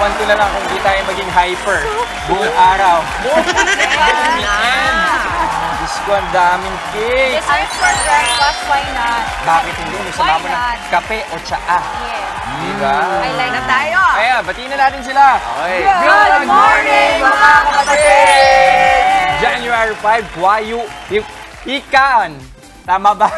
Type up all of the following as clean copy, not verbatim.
Kawanto na lang kung di tayo maging hyper. Buong araw. Diyos ko, ang daming cake. Desserts for breakfast, why not? Bakit hindi? Masama mo na kape o tsaa. Yes. Diba? I like na tayo. Kaya, batiin na natin sila. Okay. Good morning, mga kapatid! January 5, Buwayu, Ikaan. Tama ba?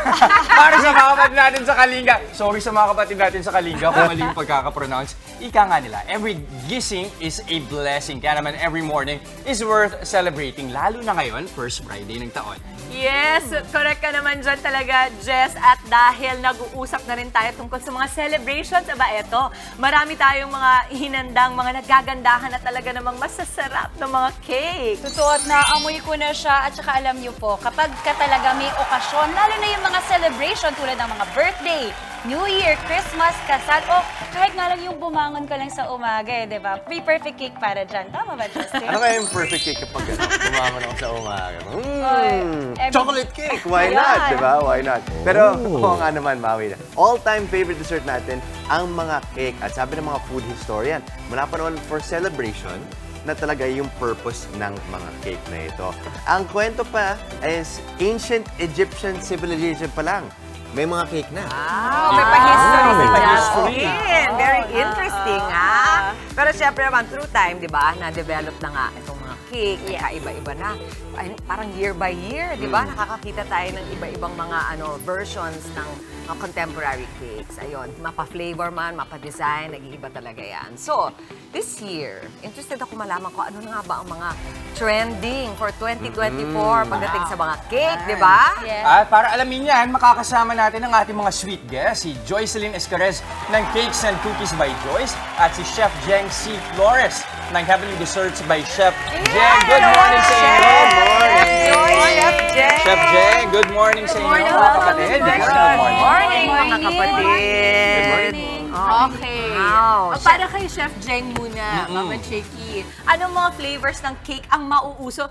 Para sa mga kapatid natin sa Kalinga. Sorry sa mga kapatid natin sa Kalinga kung mali yung pagkakapronounce. Ika nga nila, every gising is a blessing. Kaya naman every morning is worth celebrating. Lalo na ngayon, first Friday ng taon. Yes, correct ka naman dyan talaga, Jess. At dahil nag-uusap na rin tayo tungkol sa mga celebrations, aba eto, marami tayong mga hinandang, mga nagagandahan na talaga namang masasarap na mga cake. Totoo at naamoy ko na siya at saka alam niyo po, kapag ka talaga may okasyon, lalo na yung mga celebration tulad ng mga birthday, New Year, Christmas, kasal, o kahit nga lang yung bumangon ka lang sa umaga, di ba? May perfect cake para dyan. Tama ba, Justin? Ano kaya yung perfect cake kapag bumangon ako sa umaga? Every- Chocolate cake! Why not? Diba? Why not? Pero, oo nga naman, Maui. All-time favorite dessert natin, ang mga cake. At sabi ng mga food historian, mula pa noon for celebration, na talaga yung purpose ng mga cake na ito. Ang kwento pa is ancient Egyptian civilization pa lang. May mga cake na. May pa-history may si pa-history. Justin. Very interesting, Pero syempre naman, through time, di ba, na-develop na nga itong mga cake, iba-iba na. Parang year by year, di ba? Nakakakita tayo ng iba-ibang mga versions ng contemporary cakes. Ayun, mapa-flavor man, mapa-design, nag-iiba talaga yan. So, this year, interested ako malaman ko ano nga ba ang mga trending for 2024 pagdating sa mga cake, di ba? Yes. At para alamin yan, makakasama natin ang ating mga sweet guests, si Joycelyn Escarez ng Cakes and Cookies by Joyce at si Chef Jeng C. Flores ng Heavenly Desserts by Chef Jeng. Good morning sa inyo! Good morning! Chef Jeng! Chef Jeng, good morning sa inyo, mga kapatid. Good morning, mga Good kapatid! Good morning. Okay. O, para kay Chef Jeng muna, Mama Chiki. Anong mga flavors ng cake ang mauuso?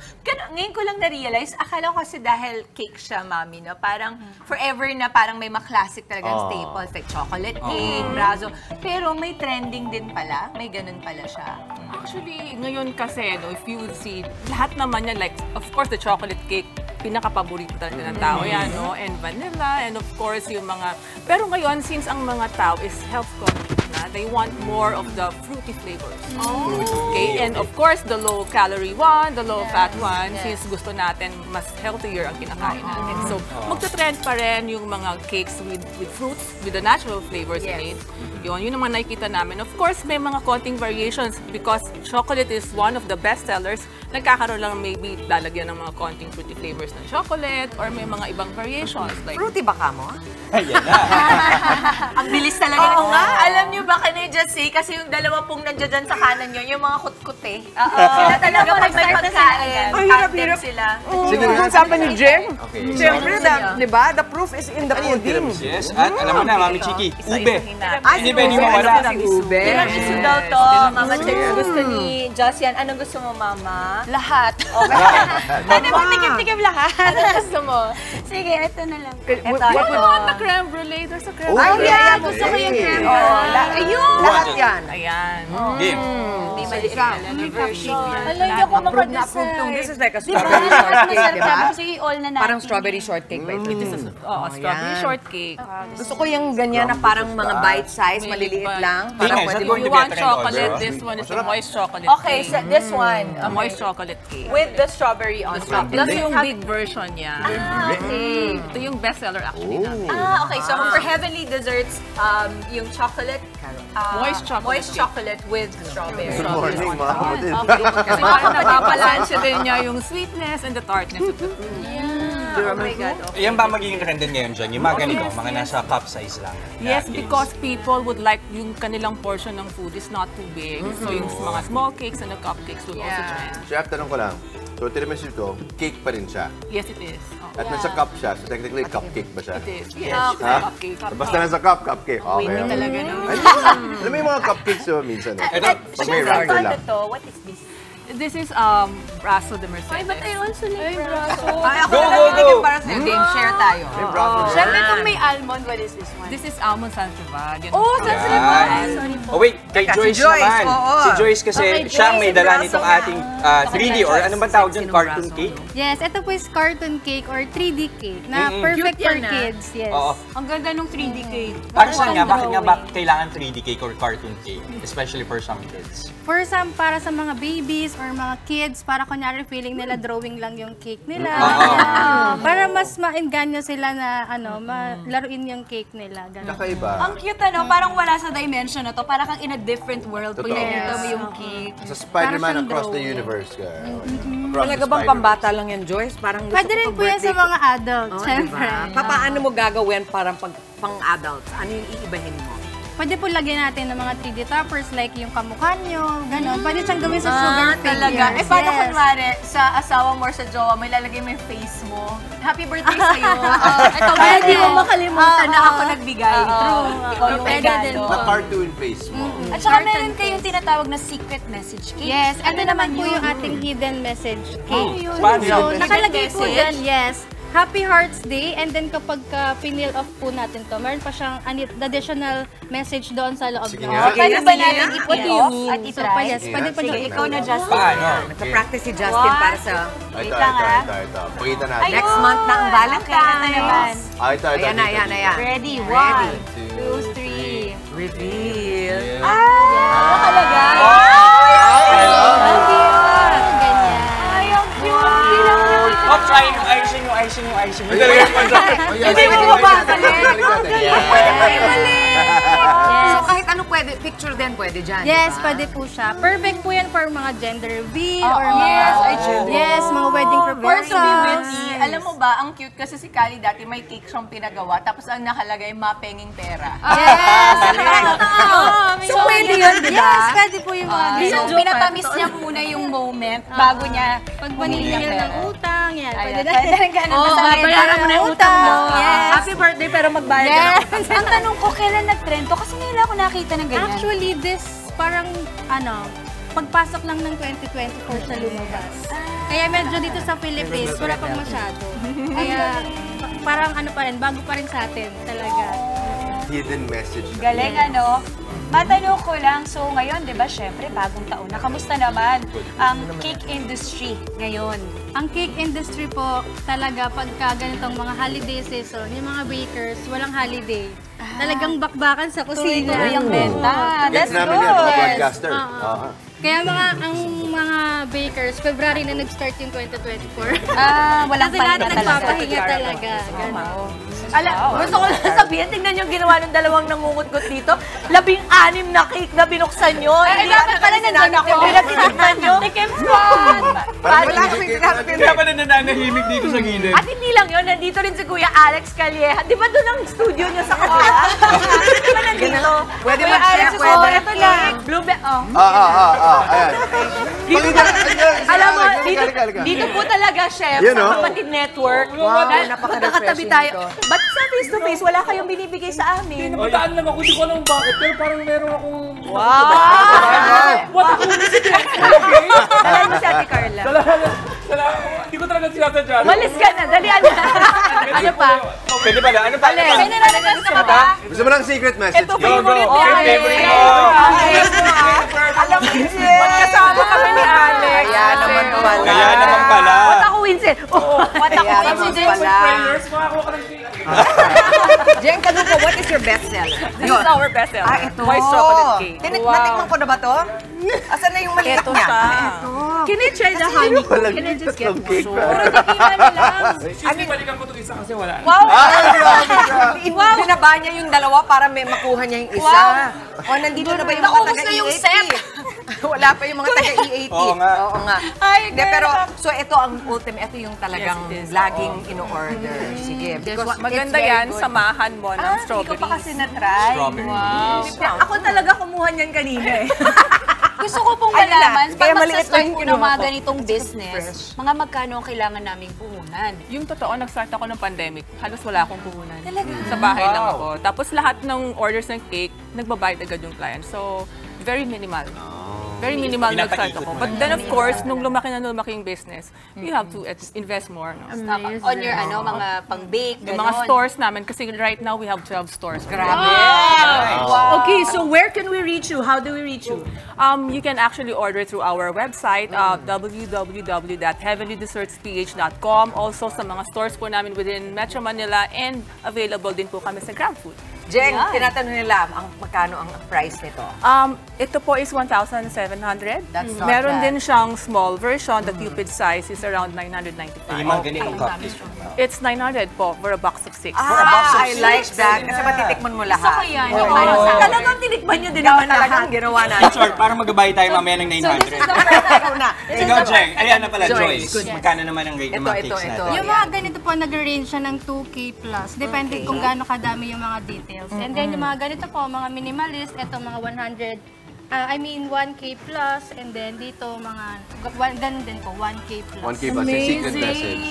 Ngayon ko lang na-realize, akala ko kasi dahil cake siya, Mami, no? Parang forever na parang may mga classic talagang staples, like chocolate cake, brazo. Pero may trending din pala. May ganun pala siya. Actually, ngayon kasi, no, if you see, lahat naman yan, like, of course, the chocolate cake, pinaka-paborito talaga ng tao yan, no? And vanilla, and of course, yung mga... Pero ngayon, since ang mga tao is health conscious na, they want more of the fruity flavors. Okay? And of course, the low-calorie one, the low-fat one, since gusto natin, mas healthier ang kinakain natin. So, magta-trend pa rin yung mga cakes with fruits, with the natural flavors in it. Yun naman nakikita namin. Of course, may mga konting variations because chocolate is one of the best sellers. Nagkakaroon lang maybe lalagyan ng mga konting fruity flavors ng chocolate or may mga ibang variations. Like, Fruity ba ka mo? Ayan na. Ang bilis talaga. Oo nga. Alam niyo ba, can I just say, kasi yung dalawa pong nandiyan sa kanan nyo, yung mga kutkute. Sila talaga pag may pagkain. Content sila. Sige nga. Kung sabi ni Jem, Okay. siyempre, di ba? The proof is in the pudding. Yes, at alam mo na, Mami Chiki, ube. Hindi pwede mo wala. Tiramisu daw to. Mama Chex, gusto ni Josian. Anong gusto mo, Mama? Lahat. Ano mo, tikim-tikim lahat? Anong gusto mo? Sige, ito na lang. the creme brulee, there's a creme Oh, brulee. yeah. Gusto ko yung creme. Ayun! Lahat yan. Ayan. Game. Hindi maliit na version. Alam niyo kung Approved na approved tong. This is like a Di ba? strawberry shortcake, di ba? Sige, all na natin. Parang strawberry shortcake ba ito? Strawberry yan. shortcake. Gusto ko yung ganyan na Parang mga bite size, maliliit lang. Tingnan, Parang sa pwede going If to you be a want trend chocolate, order. this one is a moist chocolate Okay, cake. so this one. A moist chocolate cake. With the strawberry on top. Ito yung big version niya. Ito yung bestseller actually namin. Okay. So for heavenly desserts, yung chocolate, Moist chocolate moist cake. chocolate with strawberry. Good morning, mga kapatid. Kasi parang napapalansya din niya yung sweetness and the tartness of the fruit. Oh my God. Okay. Yan ba magiging trend din ngayon dyan? Yung mga ganito, mga nasa cup size lang. Yes, na because cakes. people would like yung kanilang portion ng food is not too big. So yung mga small cakes and the cupcakes will also trend. Chef, tanong ko lang. So, tiramisu ito, cake pa rin siya. Yes, it is. At nasa cup siya, so technically cupcake ba siya? It is. Yes, Ha? cupcake. Basta nasa cup, cupcake. Okay. Winnie talaga, no? Alam mo yung mga cupcakes so, minsan. Ito, Pag may wrapper lang. Ano to? What is this? This is braso de Mercedes. Ay, but I also like braso. Ay, ako Go, na go, lang go. para sa'yo. Game, share tayo. May wrapper. Siyempre, kung may almond, what is this one? This is almond sanjuvad. Oh, Yan. sorry po. Oh wait, kay Teka, si Joyce Joyce, naman. oo. Si Joyce kasi Okay, siya ang may Joyce, dala braso nitong niya. ating 3D or ano ba tawag dyan? Cartoon cake? Yes, ito po is cartoon cake or 3D cake na Mm-mm. perfect Cute for yan, ah. kids. Yes. Oo. Ang ganda nung 3D cake. Para saan nga? siyang Bakit nga ba drawing. kailangan 3D cake or cartoon cake? Especially for some kids. Para sa mga babies or mga kids, para kunyari feeling nila drawing lang yung cake nila. Oo. Yan. Para mas ma-engganyo sila na malaruin yung cake nila. Ganun. Kakaiba. Ang cute parang wala sa dimension na to. Parang kang in a different world pag Totoo. nakikita mo yung cake. Sa Spider-Man Parang across the drawing. universe. Talaga bang pambata lang yan, Joyce? Parang gusto Pwede ko rin pang po yan sa birthday ko. mga adults, Oh, syempre. diba? Paano mo gagawin parang pang-adults? Ano yung iibahin mo? Pwede po lagyan natin ng mga 3D toppers like yung kamukha nyo, gano'n. Pwede siyang gawin sa sugar figures. Talaga. Eh, paano Yes. kunwari, sa asawa mo or sa jowa mo, ilalagay mo yung face mo. Happy birthday sa'yo. Ito, Pwede. hindi mo makalimutan na Oo. ako nagbigay. True. Ikaw yung Pwede din regalo. po. Na cartoon face mo. At saka meron kayong tinatawag na secret message cake. Yes, ito naman po yung ating hidden message cake. Paano So, yun? nakalagay po message? dyan, yes. Happy Hearts Day, and then kapag pinil off po natin to, meron pa siyang additional message doon sa loob. Sige ng- nga. Paano ba natin What do i-peel you off mean? at So, i-try? yes, pwede pa Sige, dyan. ikaw na, Justin. Paano? Nagpa-practice si Justin para sa Ito, lang, ah. ito. Pakita natin. Ayun. next month na ang Valentine's. Ayan. Ito. Ayan na, ayan na, ayan. Ready? Ready. 1, 2, 3. Reveal. Talaga? Ganyan. Ay, ang cute. Oops, yung icing. Hindi mo mababalik. So kahit ano pwede, picture din pwede dyan. Yes, diba? pwede po siya. Perfect po yan for mga gender reveal or Oo. mga, Yes, ay, yes, mga wedding Or to be proposals. witty. Alam mo ba, ang cute kasi si Kali dati may cake siyang pinagawa, tapos ang nakalagay, mapenging pera. Yes! So, pwede yun, di ba? Yes, pwede po yung mga So, ganyan. pinatamis niya muna yung moment bago niya Pag humingi maningil pera. ng utang, yan. Ayan, Pwede na. pwede rin ganun. Oo, Basta bayaran mo na yung utang mo. Yes. Happy birthday pero magbayad ka Yes. Ang tanong ko, kailan nag-trend to? Kasi ngayon ako nakita ng ganyan. Actually, this parang, pagpasok lang ng 2024 siya lumabas. Kaya medyo dito sa Philippines, wala pang masyado. Kaya parang pa rin, bago pa rin sa atin talaga. Hidden message. Galing, Matanong ko lang, so ngayon, di ba, syempre, bagong taon na. Kamusta naman ang cake industry ngayon? Ang cake industry po, talaga pagka ganitong mga holiday season, yung mga bakers, walang holiday. Talagang bakbakan sa kusina. Tuloy ang benta. Gets That's namin yan, mga good. broadcaster. Oo. Oo. Kaya ang mga bakers, February na nag-start yung 2024. Walang Kasi lahat pahinga talaga. nagpapahinga talaga. Ganun. Gusto ko lang sabihin, tingnan yung ginawa ng dalawang nangungut-gut dito. 16 na cake na binuksan nyo. dapat pala nandyan ako. Pinatitignan nyo. Tikim squad! Parang Wala hindi kaming kita- pinapin. Kaya pala nananahimik dito sa gilid. At hindi lang yun, nandito rin si Kuya Alex Calieja. Di ba doon ang studio niya sa kabila? Di ba nandito? Pwede Kuya mag-share, Alex, pwede. ito lang. Blueberry, Ayan. Alam mo, Halika. dito po talaga, chef, Yun, sa oh. Kapatid Network. Wow, Dahil napaka-refreshing magkakatabi tayo. to. Ba't sa face-to-face, wala kayong binibigay sa amin? Nabataan lang ako, hindi ko alam bakit, pero parang meron akong... What a Dalayan mo si Ate Carla. Hindi ko talaga sinasadya. Malis ka na, dalian na. Ano pa? Pwede pala, ano pa? May nalalagas ka ba? Gusto mo ng secret message? Ito Go, go. favorite Okay, niya. favorite mo. Alam mo, magkasama kami ni Alex. Kaya naman pala. Kaya naman pala. What a coincidence. What a Kaya naman coincidence. pala. makakuha ka ng cake. Jen, tanong ko, what is your best seller? This is our best seller. Ito. White chocolate cake. Natikman ko na ba to? Asan na yung maliit Ito niya? siya. Can I try the honey? Walang Can I just get tatlong cake. Excuse me, balikan ko itong isa kasi wala. Binaba niya yung dalawa para may makuha niya yung isa. O, nandito na ba yung mga Naubos na yung set. Wala pa yung mga taga-E80. Oo nga. Oo nga. Ay, Hindi, pero, so ito ang ultimate, ito yung talagang Yes, it is. laging in-order. Sige. Because Maganda it's very yan, good. samahan mo ng Hindi ko pa kasi strawberries. na-try. Strawberries. Ako talaga kumuha niyan kanina eh. Gusto ko pong Ayun na. malaman, Kaya pag maliit lang magsastart yung po ng kinuha mga ko. ganitong business, mga magkano ang kailangan naming puhunan? Yung totoo, nag-start ako ng pandemic, halos wala akong puhunan. Sa bahay lang Wow. ako. Tapos lahat ng orders ng cake, nagbabayad agad yung client. So, very minimal. Very minimal na start Pinapaikot ako. mo But lang. then of course, nung lumaki yung business, you have to invest more. No? On your mga pang-bake, Yung mga stores namin, kasi right now we have 12 stores. Okay, so where can we reach you? How do we reach you? You can actually order through our website, www.heavenlydessertsph.com. Also sa mga stores po namin within Metro Manila, and available din po kami sa GrabFood. Jeng, tinatanong nila magkano ang price nito. Ito po is 1,700. That's not Meron bad. din siyang small version. The Cupid size is around 995. Yung mga ganitong cupcakes. It's 900 po for a box of 6. I like that. Kasi matitikman mo lahat. Gusto ko yan. Yung Talagang tinikman nyo din naman lahat. Ginawa na. In short, para magabay tayo mamaya ng 900. Ikaw, Jeng. Ayan na pala, Joyce. Magkano naman ang rate ng mga cakes natin? Yung mga ganito po, nag-range siya ng 2K plus. Depende kung gaano kadami yung mga details. And then yung mga ganito po, mga minimalist, ito mga 1K plus. And then dito mga, ganun din po, 1K plus. 1K plus, yung secret message.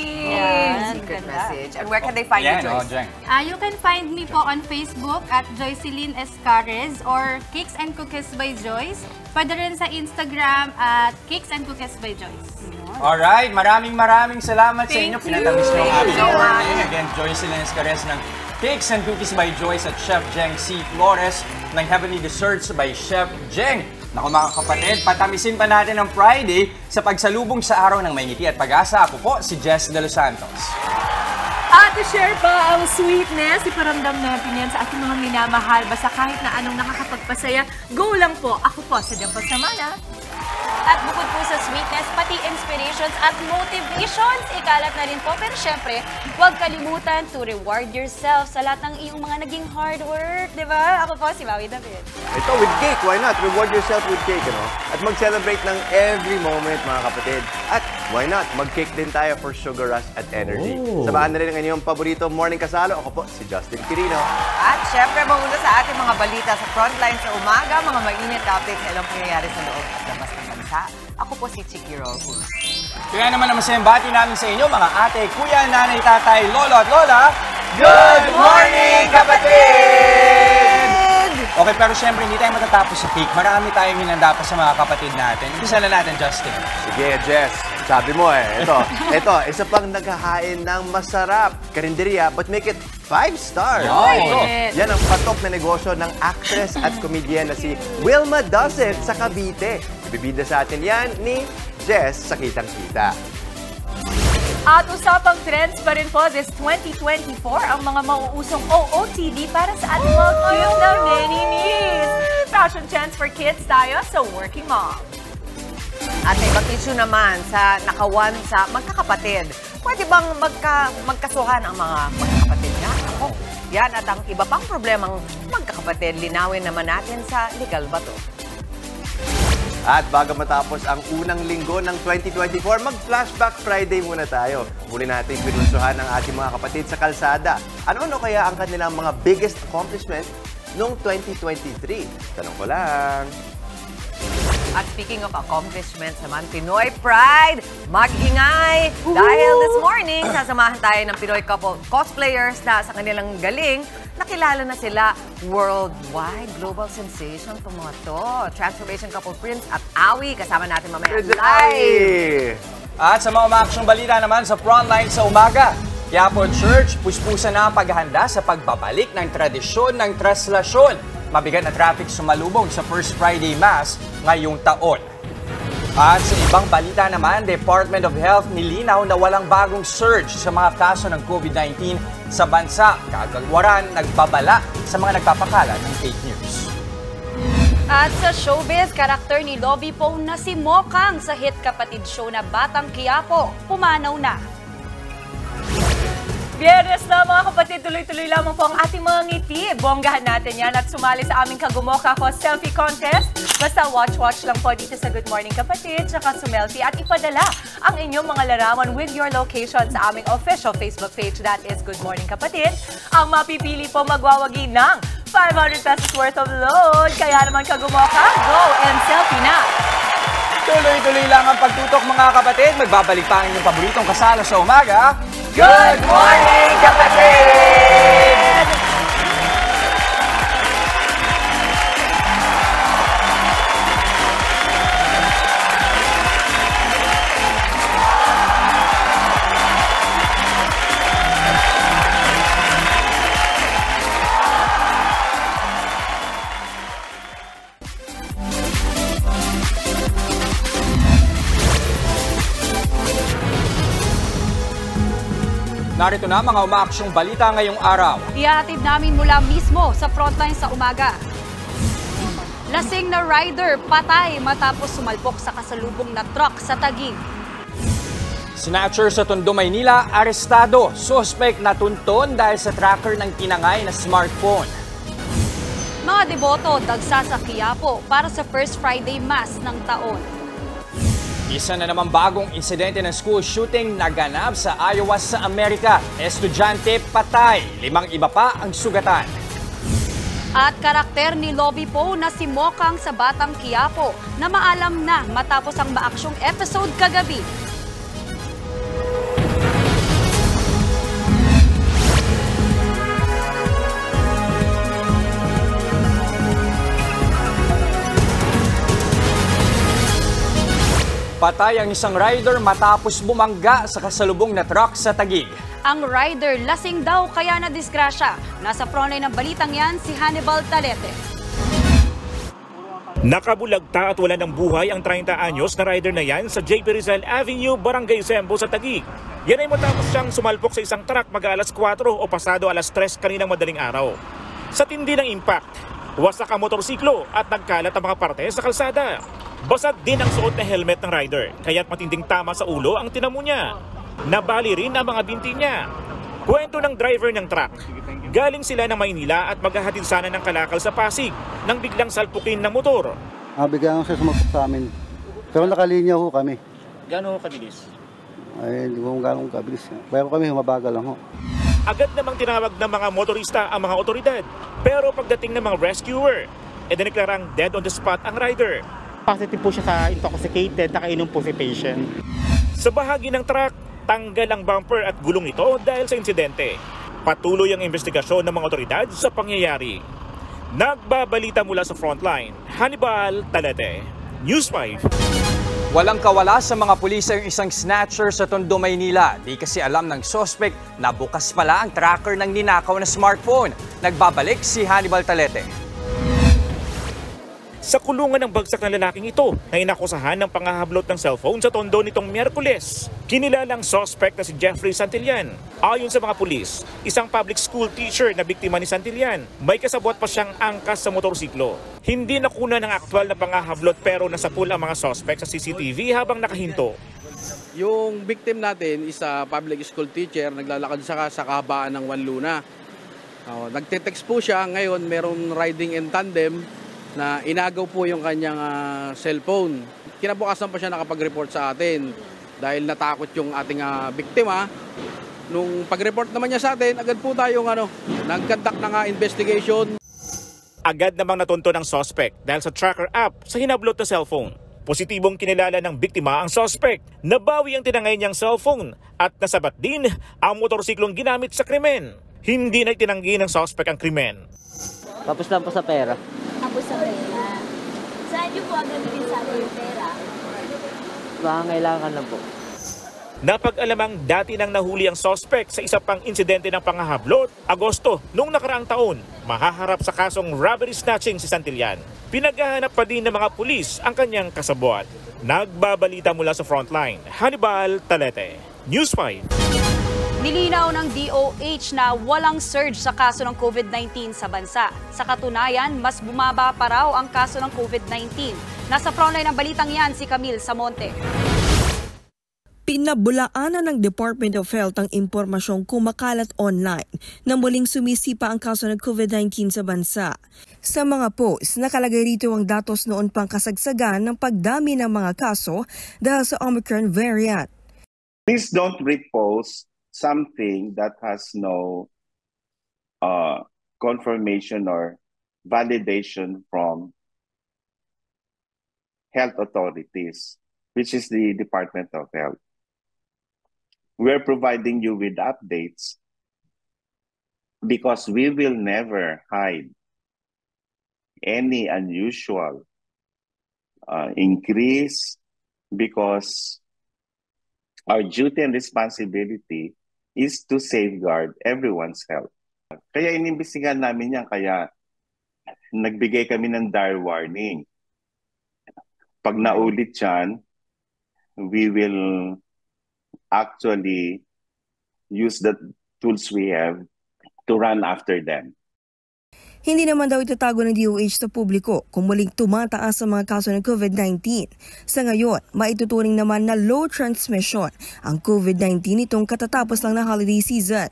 Secret message. And where can they find you, Yan, Joyce? Jeng. You can find me po on Facebook at Joycelyn Escares or Cakes and Cookies by Joyce. Pwede rin sa Instagram at Cakes and Cookies by Joyce. Alright, maraming salamat sa inyo. Pinatamis niyo ang aming morning. Again, Joycelyn Escares ng Cakes and Cookies by Joyce at Chef Jeng C. Flores ng Heavenly Desserts by Chef Jeng. Naku mga kapatid, patamisin pa natin ang Friday sa pagsalubong sa araw ng may ngiti at pag-asa. Ako po si Jess De Los Santos. At share pa ang sweetness, iparamdam natin yan sa ating mga minamahal. Basta kahit na anong nakakapagpasaya, go lang po. Ako po, sa Diyan Samana. At bukod po sa sweetness, pati inspirations at motivations, ikalat na rin po. Pero syempre, huwag kalimutan to reward yourself sa lahat ng iyong mga naging hard work, di ba? Ako po si Maui David. Ito, with cake, why not? Reward yourself with cake, ano? At mag-celebrate ng every moment, mga kapatid. At why not? Mag-cake din tayo for sugar rush at energy. Samahan na rin ang inyong paborito morning kasalo. Ako po, si Justin Quirino. At syempre, mauna sa ating mga balita sa frontline sa umaga, mga mainit updates na ilang pangyayari sa loob at labas ng bansa. Ako po si Chicky Rose. Kaya naman ang masayang bati namin sa inyo, mga ate, kuya, nanay, tatay, lolo at lola. Good morning, kapatid! Okay, pero syempre hindi tayo matatapos sa cake. Marami tayong hinanda pa sa mga kapatid natin. Umpisa na natin, Justin. Sige, Jess. Sabi mo Ito, isa pang naghahain ng masarap karinderya but make it 5 stars. Yan ang patok na negosyo ng actress at comedian na si Wilma Dosset sa Cavite. Ibibida sa atin yan ni Jess sa Kitang Kita. At usapang trends pa rin po this 2024 ang mga mauusong OOTD para sa ating mga cute na mini-me's. Fashion trends for kids tayo sa Working Mom. At may ibang issue naman sa nakawan sa magkakapatid. Pwede bang magkasuhan ang mga magkakapatid nga? Ako, yan at ang iba pang problemang magkakapatid, linawin naman natin sa Legal ba to? At bago matapos ang unang linggo ng 2024, mag-Flashback Friday muna tayo. Muli natin pinunsuhan ang ating mga kapatid sa kalsada. Ano-ano kaya ang kanilang mga biggest accomplishment noong 2023? Tanong ko lang. At speaking of accomplishments naman, Pinoy Pride, mag-ingay! Dahil this morning, sasamahan tayo ng Pinoy couple cosplayers na sa kanilang galing, nakilala na sila worldwide global sensation itong mga to. Transformation couple Prince at Awi, kasama natin mamaya live! At sa mga umaksyong balita naman sa frontline sa umaga, Quiapo Church, puspusan na ang paghahanda sa pagbabalik ng tradisyon ng traslasyon. Mabigat na traffic sumalubong sa First Friday Mass ngayong taon. At sa ibang balita naman, Department of Health nilinaw na walang bagong surge sa mga kaso ng COVID-19 sa bansa. Kagagawaran, nagbabala sa mga nagpapakalat ng fake news. At sa showbiz, karakter ni Lovie Pong na si Mokang sa hit kapatid show na Batang Quiapo, pumanaw na. Biyernes na mga kapatid, tuloy-tuloy lamang po ang ating mga ngiti. Bonggahan natin yan at sumali sa aming Kagumoka ko selfie contest. Basta watch lang po dito sa Good Morning Kapatid, tsaka sumelfie at ipadala ang inyong mga larawan with your location sa aming official Facebook page, that is Good Morning Kapatid. Ang mapipili po magwawagi ng 500 pesos worth of load. Kaya naman Kagumoka, go and selfie na! Tuloy-tuloy lang ang pagtutok mga kapatid. Magbabalik pa ang inyong paboritong kasalo sa umaga. Good morning, kapatid! Narito na mga umaaksyong balita ngayong araw. Ihahatid namin mula mismo sa frontline sa umaga. Lasing na rider patay matapos sumalpok sa kasalubong na truck sa Taguig. Snatcher sa Tondo, Maynila, arestado. Suspect na tunton dahil sa tracker ng tinangay na smartphone. Mga deboto dagsa sa Quiapo para sa First Friday Mass ng taon. Isa na naman bagong insidente ng school shooting naganap sa Iowa sa Amerika. Estudyante patay, 5 iba pa ang sugatan. At karakter ni Lovie Poe na si Mokang sa Batang Quiapo na maalam na matapos ang maaksyong episode kagabi. Patay ang isang rider matapos bumangga sa kasalubong na truck sa Taguig. Ang rider lasing daw kaya na disgrasya. Nasa frontline ng balitang yan si Hannibal Talete. Nakabulagta at wala ng buhay ang 30 anyos na rider na yan sa JP Rizal Avenue, Barangay Zembo sa Taguig. Yan ay matapos siyang sumalpok sa isang truck mag-alas 4 o pasado alas 3 kaninang madaling araw. Sa tindi ng impact, wasak ang motorsiklo at nagkalat ang mga parte sa kalsada. Basag din ang suot na helmet ng rider, kaya't matinding tama sa ulo ang tinamo niya. Nabali rin ang mga binti niya. Kwento ng driver ng truck, galing sila ng Maynila at maghahatid sana ng Kalakal sa Pasig nang biglang salpukin ng motor. Biglang siya sumakot sa amin. Pero nakalinya ho kami. Gano'n kabilis? Ay, hindi ko gano'ng kabilis. Pero kami humabagal lang ho. Agad namang tinawag ng mga motorista ang mga otoridad. Pero pagdating ng mga rescuer, dineklarang dead on the spot ang rider. Positive po siya sa intoxicated, nakainom po si patient. Sa bahagi ng truck, tanggal ang bumper at gulong nito dahil sa insidente. Patuloy ang investigasyon ng mga otoridad sa pangyayari. Nagbabalita mula sa frontline, Hannibal Talete, News 5. Walang kawala sa mga pulis ang isang snatcher sa Tondo, Maynila. Di kasi alam ng suspect na bukas pala ang tracker ng ninakaw na smartphone. Nagbabalik si Hannibal Talete. Sa kulungan ng bagsak na lalaking ito na inakusahan ng pangahablot ng cellphone sa Tondo nitong Miyerkules. Kinilalang suspect na si Jeffrey Santillan. Ayon sa mga pulis, isang public school teacher na biktima ni Santillan. May kasabwat pa siyang angkas sa motorsiklo. Hindi nakuna ng aktwal na pangahablot pero nasapul ang mga suspect sa CCTV habang nakahinto. Yung victim natin is a public school teacher, naglalakad sa kahabaan ng Wanluna. Nagte-text po siya, ngayon merong riding in tandem na inagaw po yung kanyang cellphone. Kinabukasan pa siya nakapag-report sa atin dahil natakot yung ating biktima. Nung pag-report naman niya sa atin, agad po tayong nag-conduct ng investigation. Agad namang natunto ng suspect dahil sa tracker app sa hinablot na cellphone. Positibong kinilala ng biktima ang suspect. Nabawi ang tinangay niyang cellphone at nasabat din ang motorsiklong ginamit sa krimen. Hindi na itinanggi ng suspect ang krimen. Tapos lang po sa pera. Tapos sa pera. Saan niyo po agad din sa yung pera? Kailangan lang po. Napag-alamang dati nang nahuli ang suspect sa isa pang insidente ng pangahablot, Agosto, noong nakaraang taon, mahaharap sa kasong robbery snatching si Santillan. Pinaghahanap pa din ng mga pulis ang kanyang kasabwat. Nagbabalita mula sa frontline, Hannibal Talete, News 5. Nilinaw ng DOH na walang surge sa kaso ng COVID-19 sa bansa. Sa katunayan, mas bumaba pa raw ang kaso ng COVID-19. Nasa frontline ng balitang yan si Camille Samonte. Pinabulaanan ng Department of Health ang impormasyong kumakalat online na muling sumisipa ang kaso ng COVID-19 sa bansa. Sa mga post, nakalagay rito ang datos noon pang kasagsagan ng pagdami ng mga kaso dahil sa Omicron variant. Please don't repost something that has no confirmation or validation from health authorities, which is the Department of Health. We're providing you with updates because we will never hide any unusual increase because our duty and responsibility is to safeguard everyone's health. Kaya inimbestigahan namin yan, kaya nagbigay kami ng dire warning. Pag naulit yan, we will actually use the tools we have to run after them. Hindi naman daw itatago ng DOH sa publiko kung muling tumataas ang mga kaso ng COVID-19. Sa ngayon, maituturing naman na low transmission ang COVID-19 itong katatapos lang ng holiday season.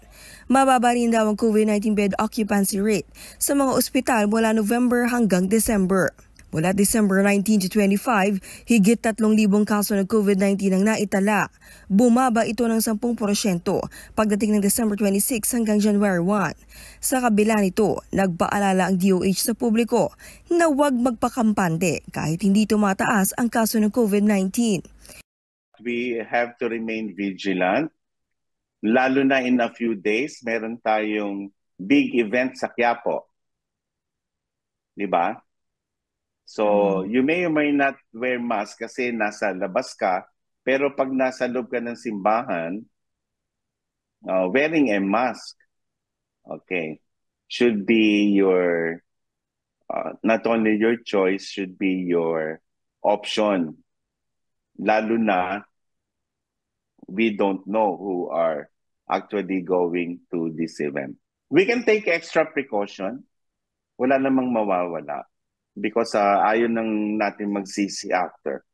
Mababa rin daw ang COVID-19 bed occupancy rate sa mga ospital mula November hanggang December. Mula December 19 to 25, higit 3,000 kaso ng COVID-19 ang naitala. Bumaba ito ng 10% pagdating ng December 26 hanggang January 1. Sa kabila nito, nagpaalala ang DOH sa publiko na huwag magpakampante kahit hindi tumataas ang kaso ng COVID-19. We have to remain vigilant. Lalo na in a few days, meron tayong big event sa Quiapo. Diba? So, you may or may not wear mask kasi nasa labas ka, pero pag nasa loob ka ng simbahan, wearing a mask, okay, should be your, not only your choice, should be your option. Lalo na, we don't know who are actually going to this event. We can take extra precaution. Wala namang mawawala. Because ayaw nang natin magsisi after.